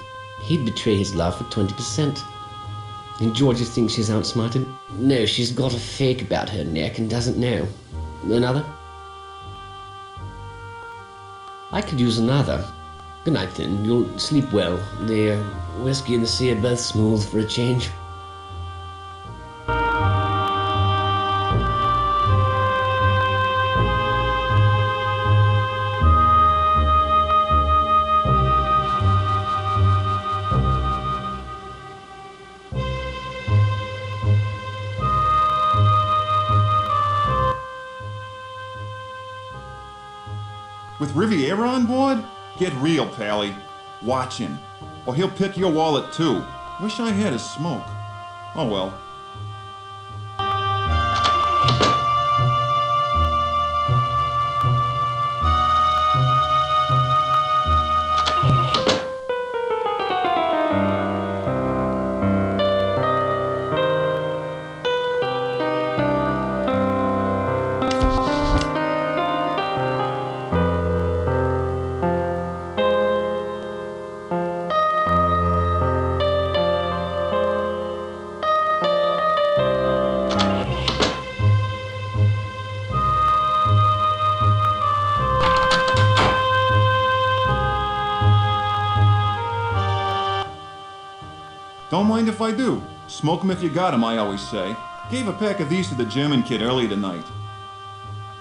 he'd betray his love for 20%. And Georgia thinks she's outsmarted? No, she's got a fake about her neck and doesn't know. Another? I could use another. Good night then, you'll sleep well. The whiskey and the sea are both smooth for a change. With Riviera on board? Get real, Pally. Watch him. Or he'll pick your wallet too. Wish I had a smoke. Oh well. Don't mind if I do. Smoke 'em if you got 'em, I always say. Gave a pack of these to the German kid early tonight.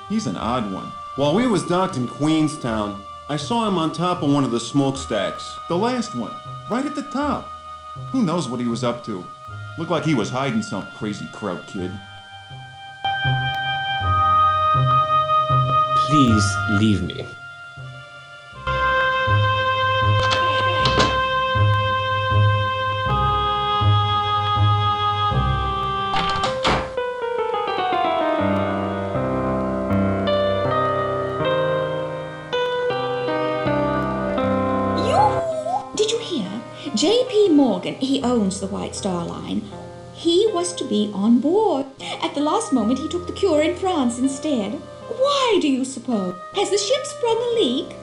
He's an odd one. While we was docked in Queenstown, I saw him on top of one of the smokestacks. The last one, right at the top. Who knows what he was up to? Looked like he was hiding some crazy kraut kid. Please leave me. J.P. Morgan, he owns the White Star Line. He was to be on board. At the last moment, he took the cure in France instead. Why do you suppose? Has the ship sprung a leak?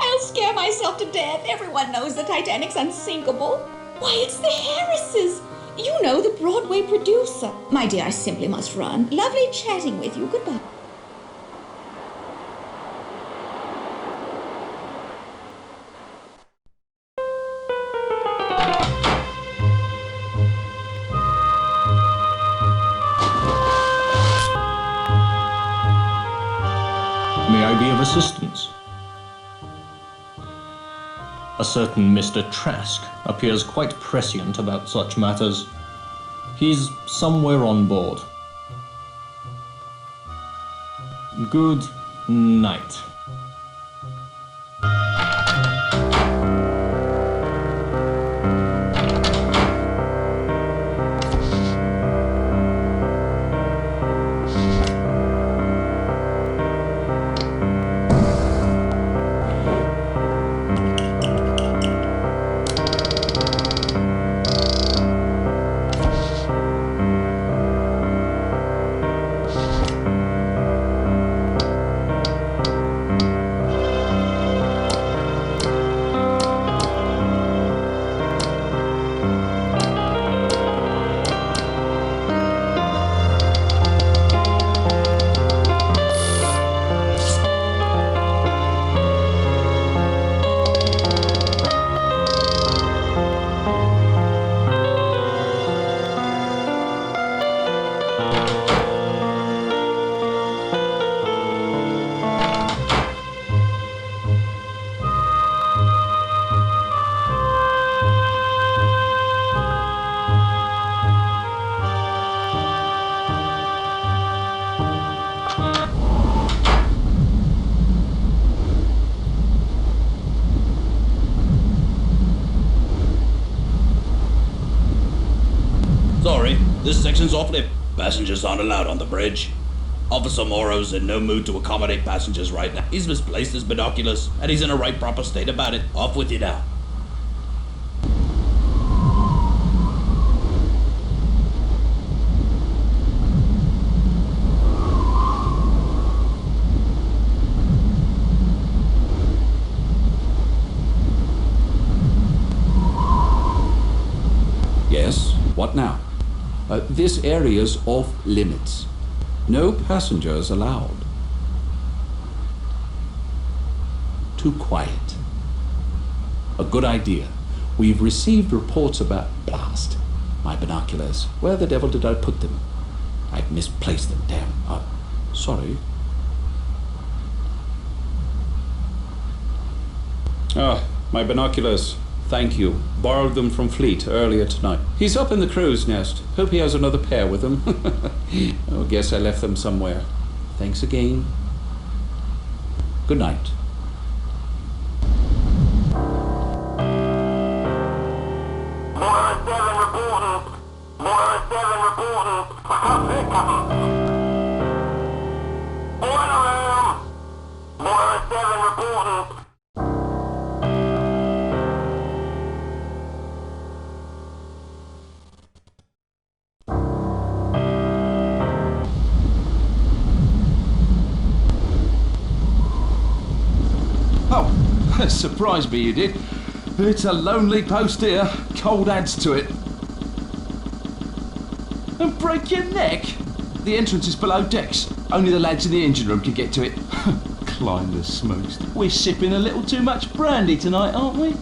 I'll scare myself to death. Everyone knows the Titanic's unsinkable. Why, it's the Harrises. You know, the Broadway producer. My dear, I simply must run. Lovely chatting with you. Goodbye. May I be of assistance? A certain Mr. Trask appears quite prescient about such matters. He's somewhere on board. Good night. Section's off limit. Passengers aren't allowed on the bridge. Officer Morrow's in no mood to accommodate passengers right now. He's misplaced his binoculars, and he's in a right proper state about it. Off with you now. Yes, what now? This area's off limits. No passengers allowed. Too quiet. A good idea. We've received reports about blast. My binoculars. Where the devil did I put them? I've misplaced them, damn. Sorry. My binoculars. Thank you. Borrowed them from Fleet earlier tonight. He's up in the crow's nest. Hope he has another pair with him. Guess I left them somewhere. Thanks again. Good night. Surprised me you did. It's a lonely post here. Cold adds to it. And break your neck? The entrance is below decks. Only the lads in the engine room can get to it. Climb the smokestack. We're sipping a little too much brandy tonight, aren't we?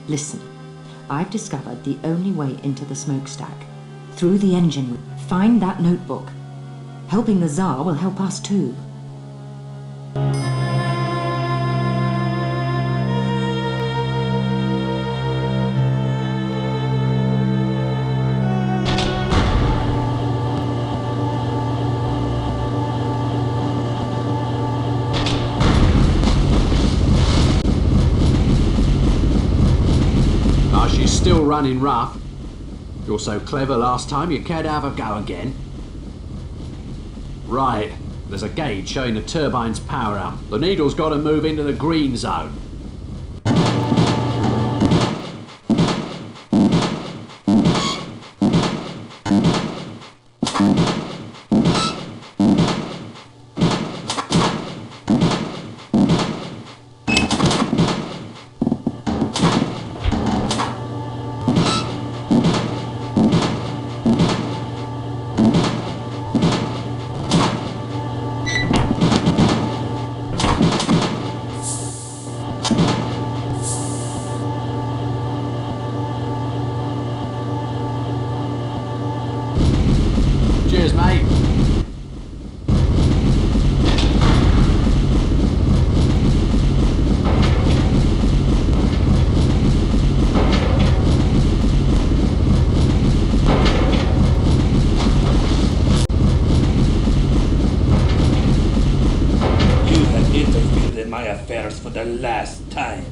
Listen, I've discovered the only way into the smokestack. Through the engine room. Find that notebook. Helping the Tsar will help us too. Still running rough. You're so clever last time, you can't have a go again. Right, there's a gauge showing the turbine's power up. The needle's got to move into the green zone. Cheers, mate. You have interfered in my affairs for the last time.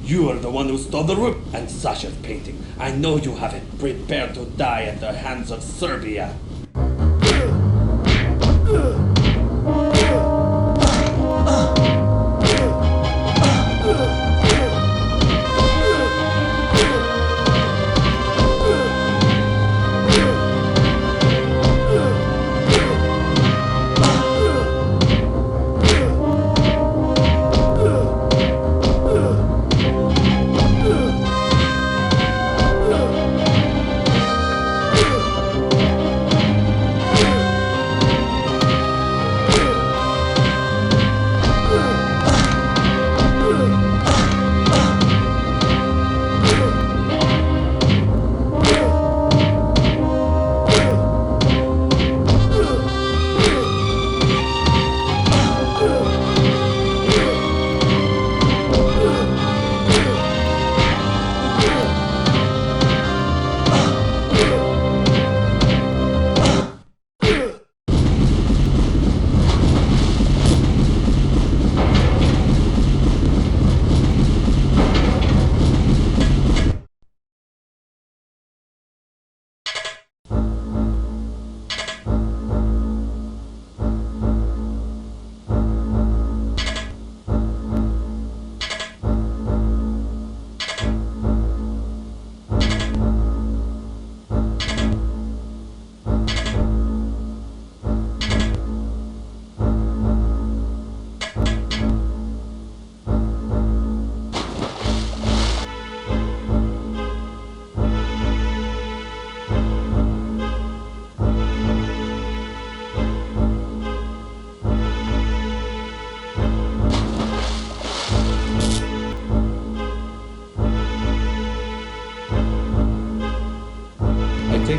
You are the one who stole the room and Sasha's painting. I know you have it. Prepare to die at the hands of Serbia.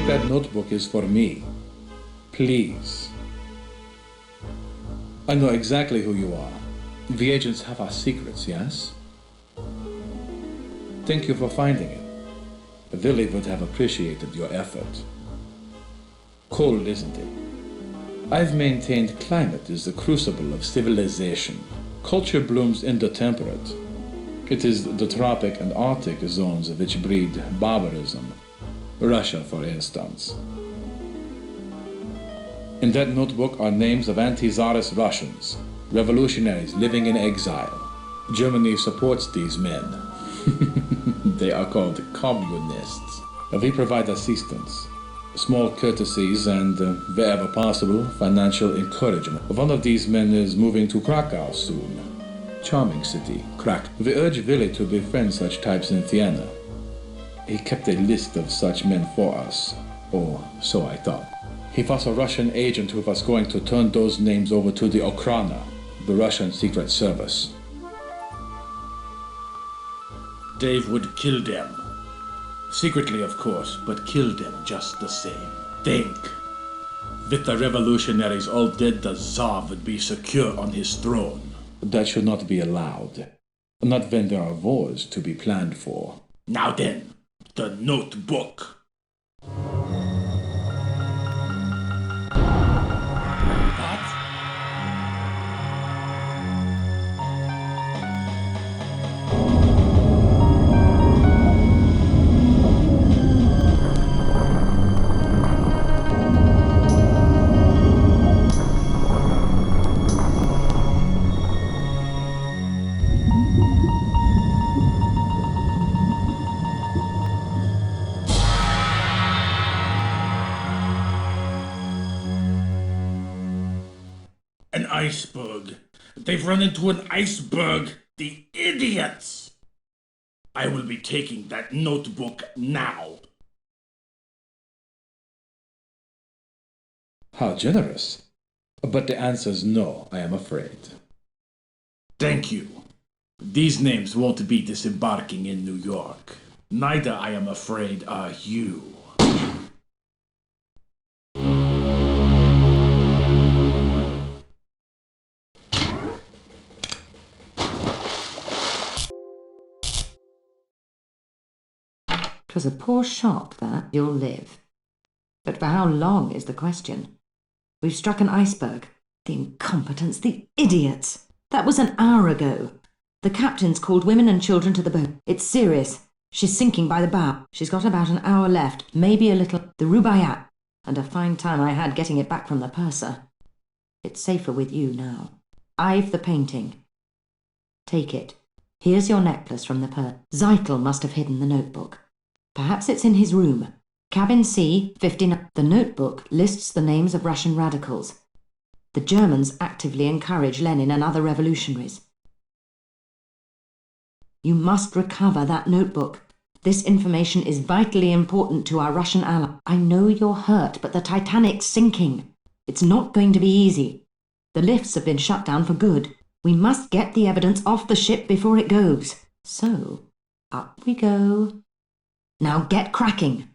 think that notebook is for me. Please. I know exactly who you are. The agents have our secrets, yes? Thank you for finding it. Willie would have appreciated your effort. Cold, isn't it? I've maintained climate is the crucible of civilization. Culture blooms in the temperate. It is the tropic and Arctic zones which breed barbarism. Russia, for instance. In that notebook are names of anti-Tsarist Russians, revolutionaries living in exile. Germany supports these men. They are called communists. We provide assistance, small courtesies, and, wherever possible, financial encouragement. One of these men is moving to Krakow soon. Charming city, Krakow. We urge Willie to befriend such types in Vienna. He kept a list of such men for us, or so I thought. He was a Russian agent who was going to turn those names over to the Okhrana, the Russian Secret Service. Dave would kill them. Secretly, of course, but kill them just the same. Think. With the revolutionaries all dead, the Tsar would be secure on his throne. That should not be allowed. Not when there are wars to be planned for. Now then, the notebook. An iceberg. They've run into an iceberg. The idiots! I will be taking that notebook now. How generous. But the answer's no, I am afraid. Thank you. These names won't be disembarking in New York. Neither, I am afraid, are you. It was a poor shot, that. You'll live. But for how long is the question? We've struck an iceberg. The incompetents, the idiots! That was an hour ago. The captain's called women and children to the boat. It's serious. She's sinking by the bow. She's got about an hour left, maybe a little. The Rubaiyat. And a fine time I had getting it back from the purser. It's safer with you now. I've the painting. Take it. Here's your necklace from the Zeitel must have hidden the notebook. Perhaps it's in his room. Cabin C, 59. The notebook lists the names of Russian radicals. The Germans actively encourage Lenin and other revolutionaries. You must recover that notebook. This information is vitally important to our Russian ally. I know you're hurt, but the Titanic's sinking. It's not going to be easy. The lifts have been shut down for good. We must get the evidence off the ship before it goes. So, up we go. Now get cracking.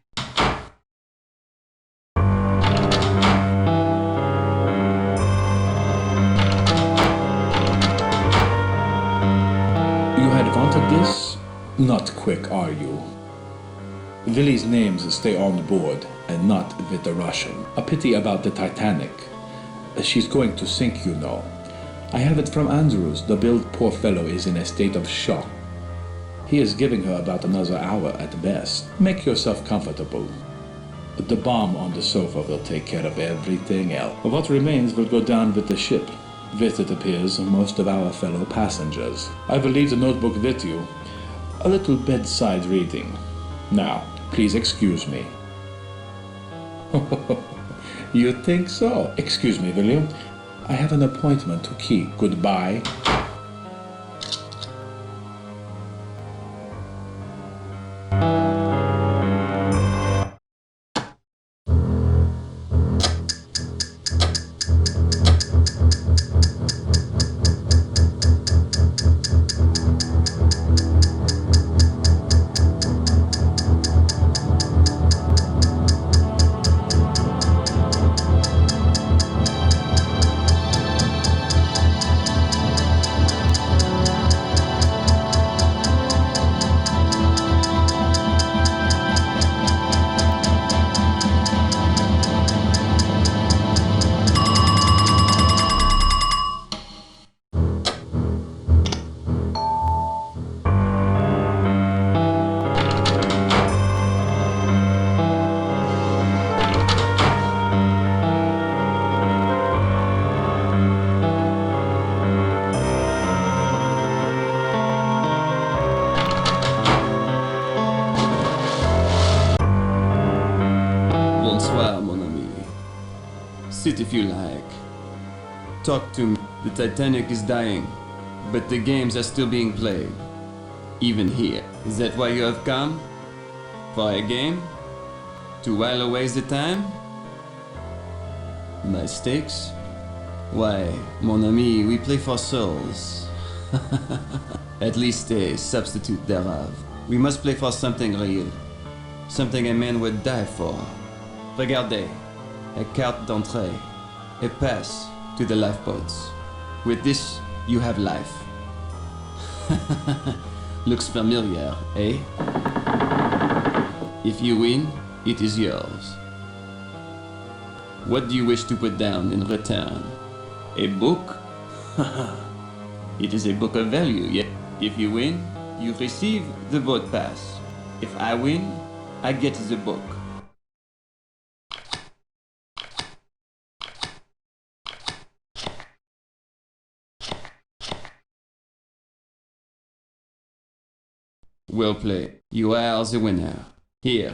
You had wanted this? Not quick, are you? Willie's names stay on board, and not with the Russian. A pity about the Titanic. She's going to sink, you know. I have it from Andrews. The poor fellow is in a state of shock. He is giving her about another hour at best. Make yourself comfortable. The bomb on the sofa will take care of everything else. What remains will go down with the ship. With, it appears, most of our fellow passengers. I will leave the notebook with you. A little bedside reading. Now, please excuse me. You think so? Excuse me, William. I have an appointment to keep. Goodbye. Sit if you like. Talk to me. The Titanic is dying, but the games are still being played. Even here. Is that why you have come? For a game? To while away the time? My stakes? Why, mon ami, we play for souls. At least a substitute thereof. We must play for something real. Something a man would die for. Regardez. A carte d'entrée. A pass to the lifeboats. With this, you have life. Looks familiar, eh? If you win, it is yours. What do you wish to put down in return? A book? It is a book of value, yet if you win, you receive the boat pass. If I win, I get the book. Well played. You are the winner. Here.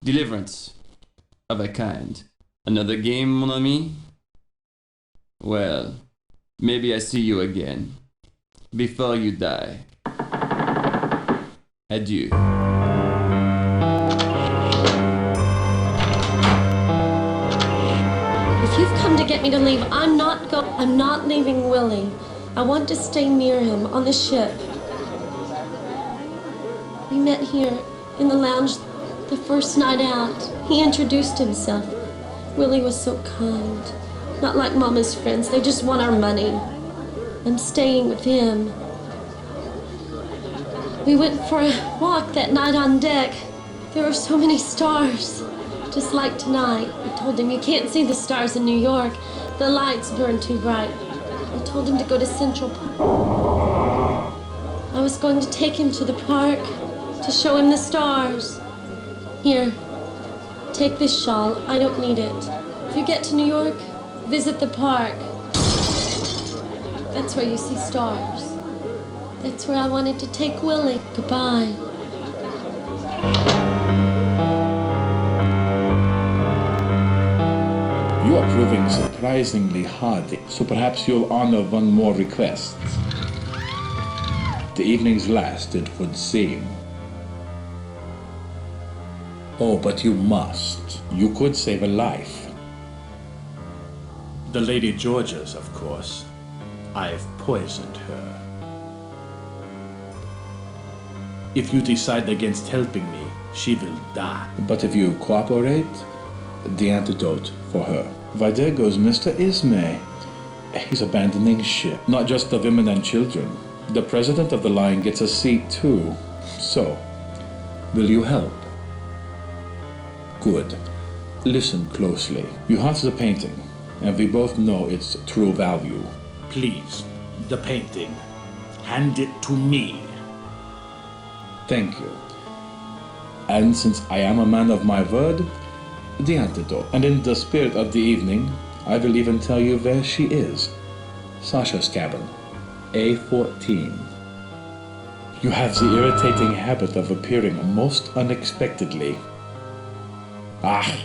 Deliverance. Of a kind. Another game, mon ami? Well, maybe I see you again. Before you die. Adieu. If you've come to get me to leave, I'm not leaving Willie. I want to stay near him on the ship. We met here in the lounge the first night out. He introduced himself. Willie was so kind. Not like Mama's friends, they just want our money. I'm staying with him. We went for a walk that night on deck. There were so many stars. Just like tonight. I told him you can't see the stars in New York. The lights burn too bright. I told him to go to Central Park. I was going to take him to the park to show him the stars. Here, take this shawl. I don't need it. If you get to New York, visit the park. That's where you see stars. That's where I wanted to take Willie. Goodbye. You are proving surprisingly hardy, so perhaps you'll honor one more request. The evening's last, it would seem. Oh, but you must. You could save a life. The Lady Georgia's, of course. I've poisoned her. If you decide against helping me, she will die. But if you cooperate, the antidote for her. Why, there goes Mr. Ismay. He's abandoning ship. Not just the women and children. The president of the line gets a seat too. So, will you help? Good. Listen closely. You have the painting, and we both know its true value. Please, the painting. Hand it to me. Thank you. And since I am a man of my word, the antidote. And in the spirit of the evening, I will even tell you where she is. Sasha's cabin, A14. You have the irritating habit of appearing most unexpectedly. Ah,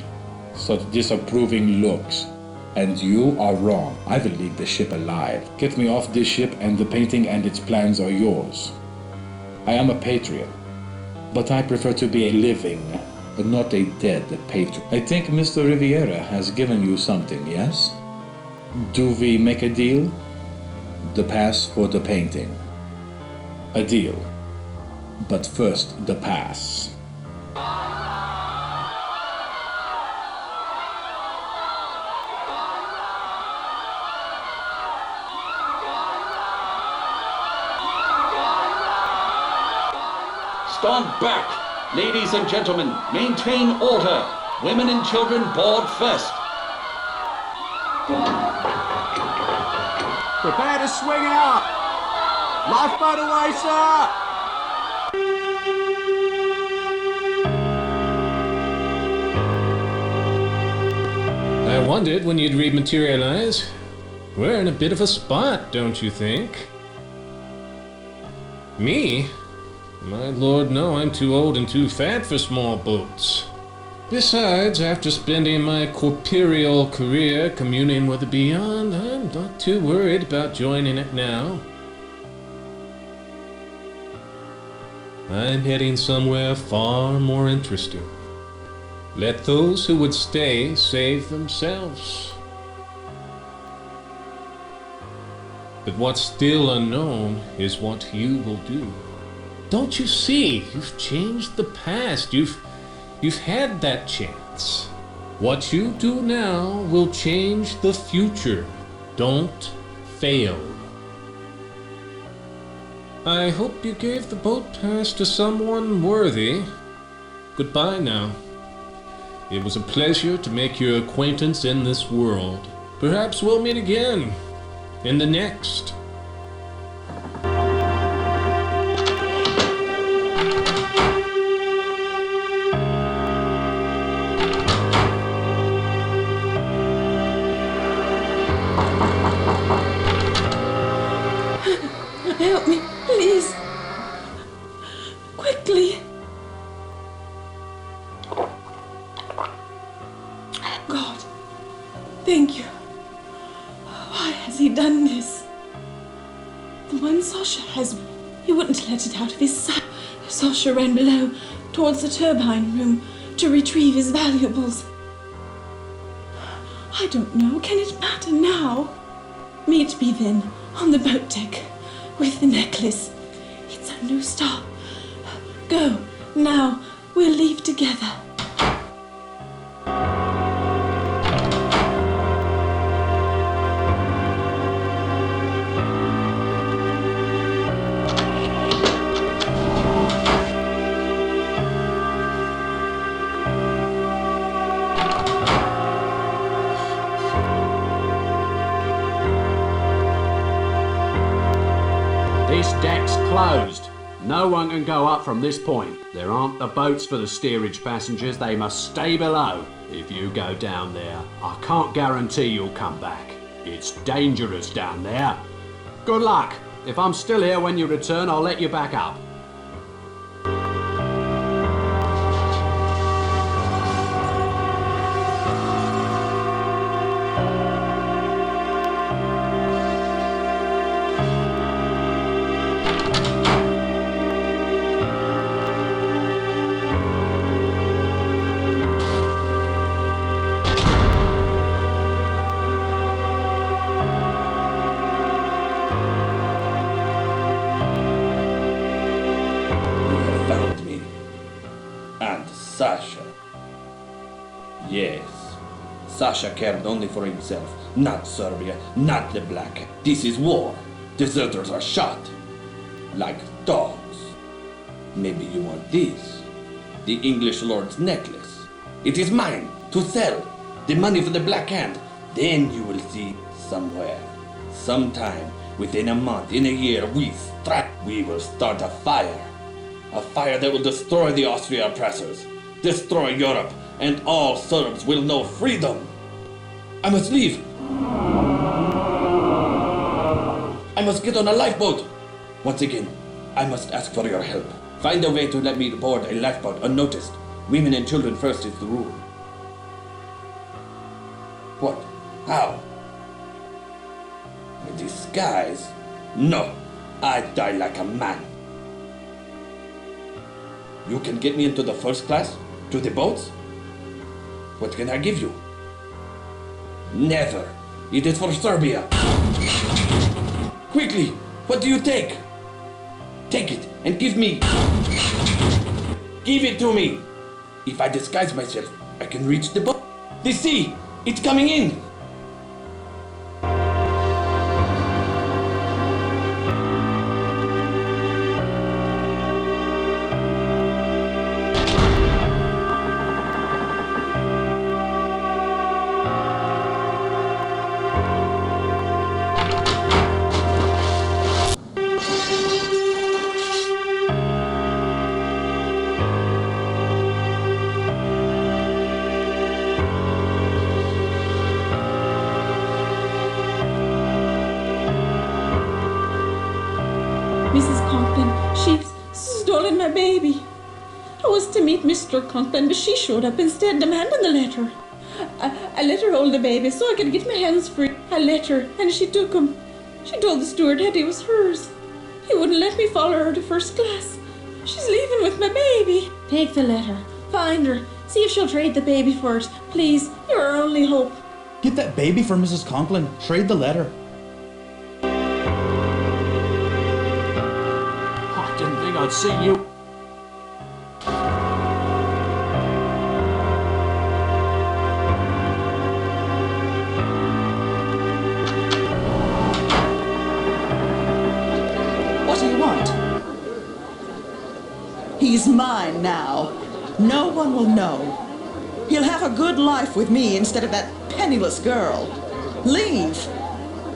such disapproving looks. And you are wrong. I will leave the ship alive. Get me off this ship and the painting and its plans are yours. I am a patriot, but I prefer to be a living, not a dead patriot. I think Mr. Riviera has given you something, yes? Do we make a deal? The pass for the painting. A deal. But first, the pass. Stand back! Ladies and gentlemen, maintain order! Women and children board first! Prepare to swing out! Lifeboat away, sir! I wondered when you'd rematerialize. We're in a bit of a spot, don't you think? Me? My lord, no, I'm too old and too fat for small boats. Besides, after spending my corporeal career communing with the beyond, I'm not too worried about joining it now. I'm heading somewhere far more interesting. Let those who would stay save themselves. But what's still unknown is what you will do. Don't you see? You've changed the past. You've had that chance. What you do now will change the future. Don't fail. I hope you gave the boat pass to someone worthy. Goodbye now. It was a pleasure to make your acquaintance in this world. Perhaps we'll meet again in the next. Help me, please. Quickly. God, thank you. Why has he done this? The one Sasha has... He wouldn't let it out of his sight. Sasha ran below, towards the turbine room, to retrieve his valuables. I don't know. Can it matter now? Meet me then, on the boat deck, with the necklace. It's a new start. Go, now. We'll leave together. This deck's closed. No one can go up from this point. There aren't the boats for the steerage passengers. They must stay below. If you go down there, I can't guarantee you'll come back. It's dangerous down there. Good luck. If I'm still here when you return, I'll let you back up. Sasha. Yes. Sasha cared only for himself, not Serbia, not the Black. This is war. Deserters are shot. Like dogs. Maybe you want this. The English lord's necklace. It is mine, to sell. The money for the Black Hand. Then you will see somewhere. Sometime, within a month, in a year, we will start a fire. A fire that will destroy the Austria oppressors. Destroy Europe, and all Serbs will know freedom. I must leave. I must get on a lifeboat. Once again, I must ask for your help. Find a way to let me board a lifeboat unnoticed. Women and children first is the rule. What? How? A disguise? No. I die like a man. You can get me into the first class? To the boats? What can I give you? Never. It is for Serbia. Quickly, what do you take? Take it and give me. Give it to me. If I disguise myself, I can reach the boat. The sea, it's coming in. Mrs. Conkling, she's stolen my baby. I was to meet Mr. Conkling, but she showed up instead, demanding the letter. I let her hold the baby so I could get my hands free. I let her, and she took him. She told the steward that he was hers. He wouldn't let me follow her to first class. She's leaving with my baby. Take the letter. Find her. See if she'll trade the baby for it. Please, you're our only hope. Get that baby for Mrs. Conkling. Trade the letter. I didn't think I'd see you. What do you want? He's mine now. No one will know. He'll have a good life with me instead of that penniless girl. Leave.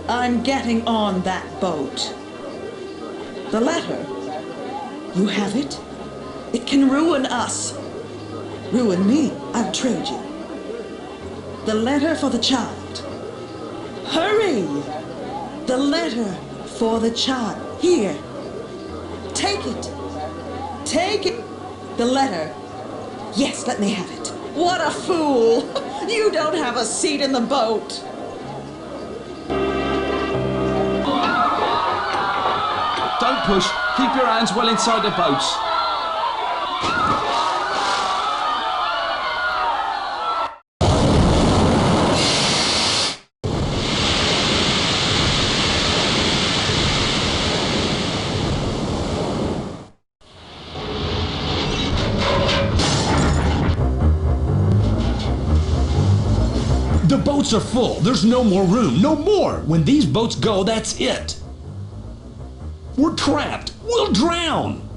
I'm getting on that boat. The letter. You have it? It can ruin us. Ruin me. I'll trade you. The letter for the child. Hurry! The letter for the child. Here. Take it. Take it. The letter. Yes, let me have it. What a fool! You don't have a seat in the boat. Don't push. Keep your hands well inside the boats. The boats are full. There's no more room. No more. When these boats go, that's it. We're trapped. We'll drown.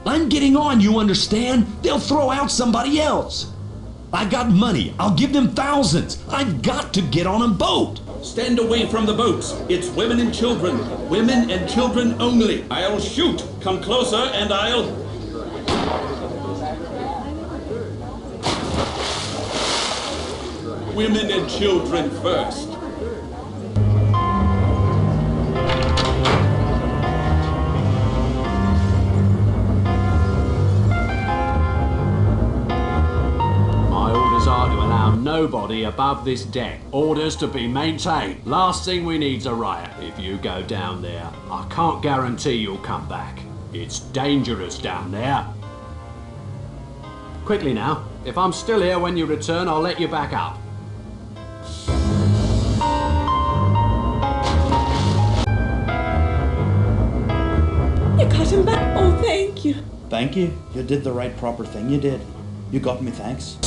I'm getting on, you understand? They'll throw out somebody else. I got money. I'll give them thousands. I've got to get on a boat. Stand away from the boats. It's women and children. Women and children only. I'll shoot. Come closer and I'll... Women and children first. My orders are to allow nobody above this deck. Orders to be maintained. Last thing we need's a riot. If you go down there, I can't guarantee you'll come back. It's dangerous down there. Quickly now. If I'm still here when you return, I'll let you back up. You got him back. Oh, thank you. Thank you. You did the right proper thing, you did. You got me thanks.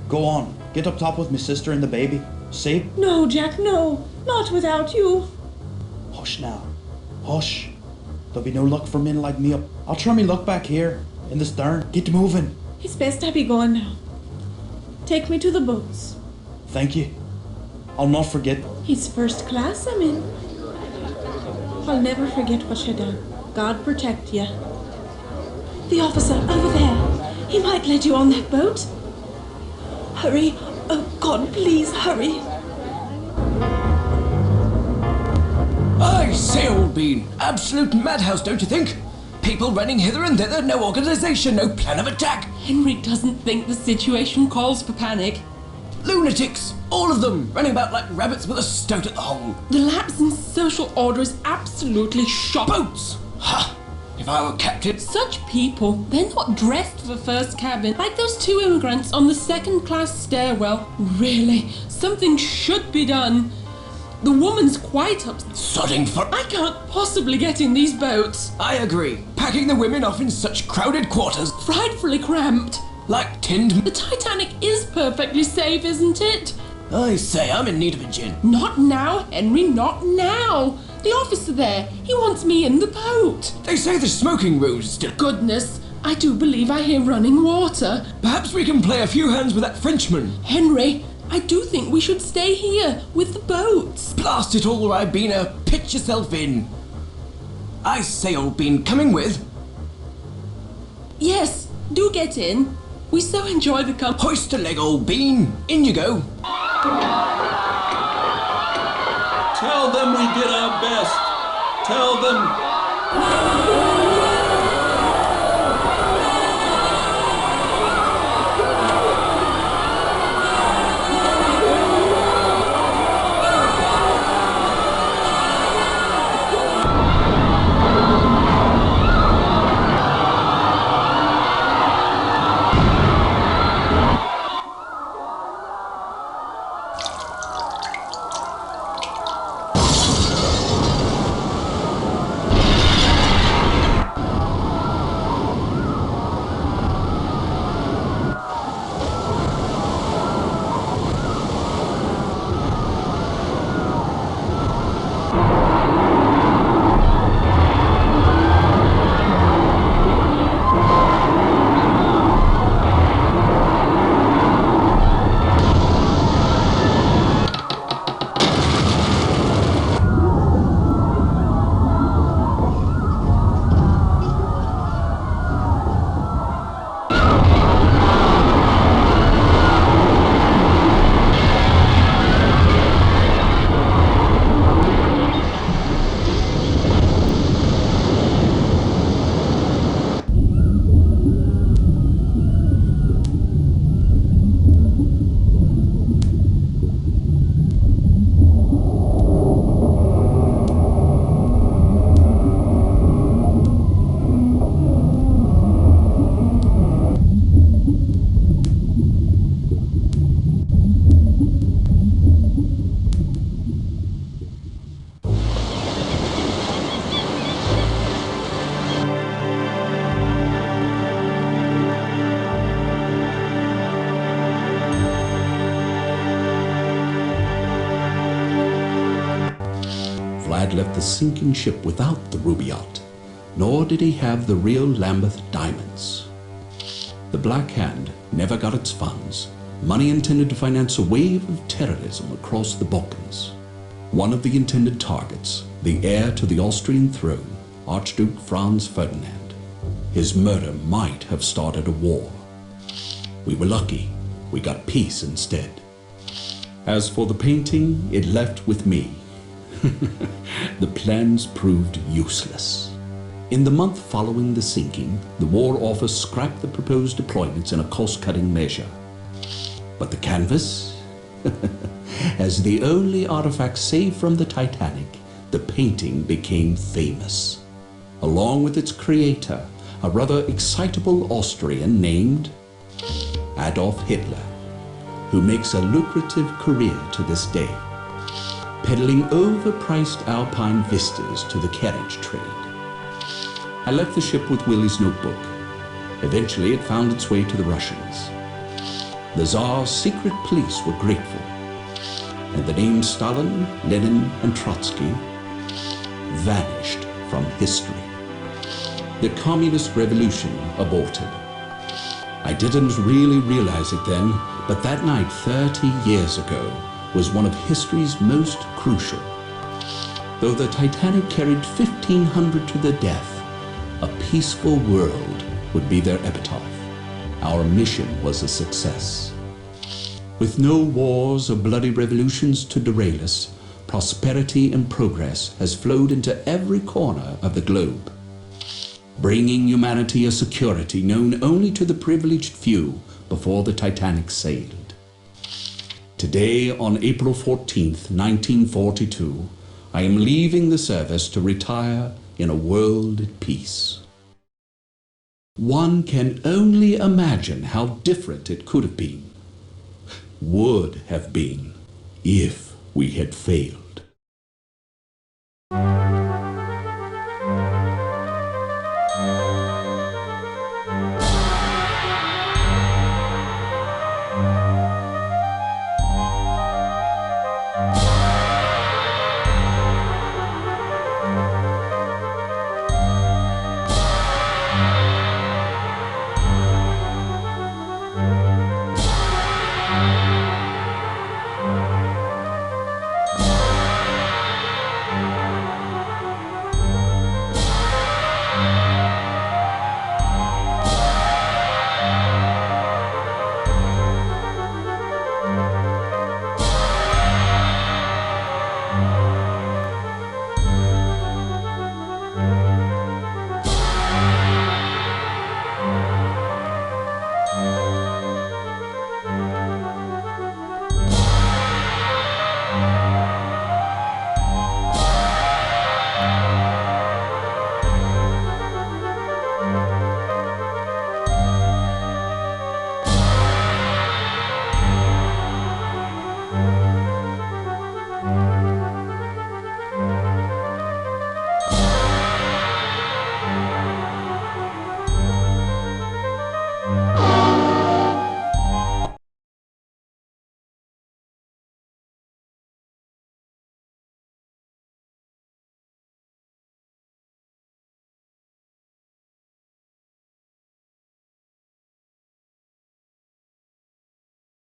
Go on. Get up top with my sister and the baby. See? No, Jack, no. Not without you. Hush now. Hush. There'll be no luck for men like me up. I'll try me luck back here. In the stern. Get moving. It's best I be going now. Take me to the boats. Thank you. I'll not forget. It's first class I'm in. I'll never forget what you done. God protect you. The officer over there. He might let you on that boat. Hurry. Oh, God, please hurry. I say, old bean. Absolute madhouse, don't you think? People running hither and thither, no organization, no plan of attack. Henry doesn't think the situation calls for panic. Lunatics, all of them, running about like rabbits with a stoat at the hole. The lapse in social order is absolutely shocking. Boats! Ha! If I were captain... Such people, they're not dressed for first cabin, like those two immigrants on the second-class stairwell. Really, something should be done. The woman's quite upset. Sodding for... I can't possibly get in these boats. I agree. Packing the women off in such crowded quarters. Frightfully cramped. Like tinned... The Titanic is perfectly safe, isn't it? I say, I'm in need of a gin. Not now, Henry, not now. The officer there, he wants me in the boat. They say the smoking room is still... Goodness, I do believe I hear running water. Perhaps we can play a few hands with that Frenchman. Henry, I do think we should stay here with the boats. Blast it all, Ribena. Pitch yourself in. I say, old bean, coming with? Yes, do get in. We so enjoy the company. Hoist a leg, old bean. In you go. Tell them we did our best. Tell them... Vlad left the sinking ship without the Rubaiyat, nor did he have the real Lambeth diamonds. The Black Hand never got its funds, money intended to finance a wave of terrorism across the Balkans. One of the intended targets, the heir to the Austrian throne, Archduke Franz Ferdinand. His murder might have started a war. We were lucky. We got peace instead. As for the painting, it left with me. The plans proved useless. In the month following the sinking, the War Office scrapped the proposed deployments in a cost-cutting measure. But the canvas? As the only artifact saved from the Titanic, the painting became famous. Along with its creator, a rather excitable Austrian named Adolf Hitler, who makes a lucrative career to this day, peddling overpriced alpine vistas to the carriage trade. I left the ship with Willie's notebook. Eventually it found its way to the Russians. The Tsar's secret police were grateful, and the names Stalin, Lenin, and Trotsky vanished from history. The communist revolution aborted. I didn't really realize it then, but that night 30 years ago was one of history's most crucial. Though the Titanic carried 1,500 to their death, a peaceful world would be their epitaph. Our mission was a success. With no wars or bloody revolutions to derail us, prosperity and progress has flowed into every corner of the globe, bringing humanity a security known only to the privileged few before the Titanic sailed. Today, on April 14th, 1942, I am leaving the service to retire in a world at peace. One can only imagine how different it could have been, would have been, if we had failed.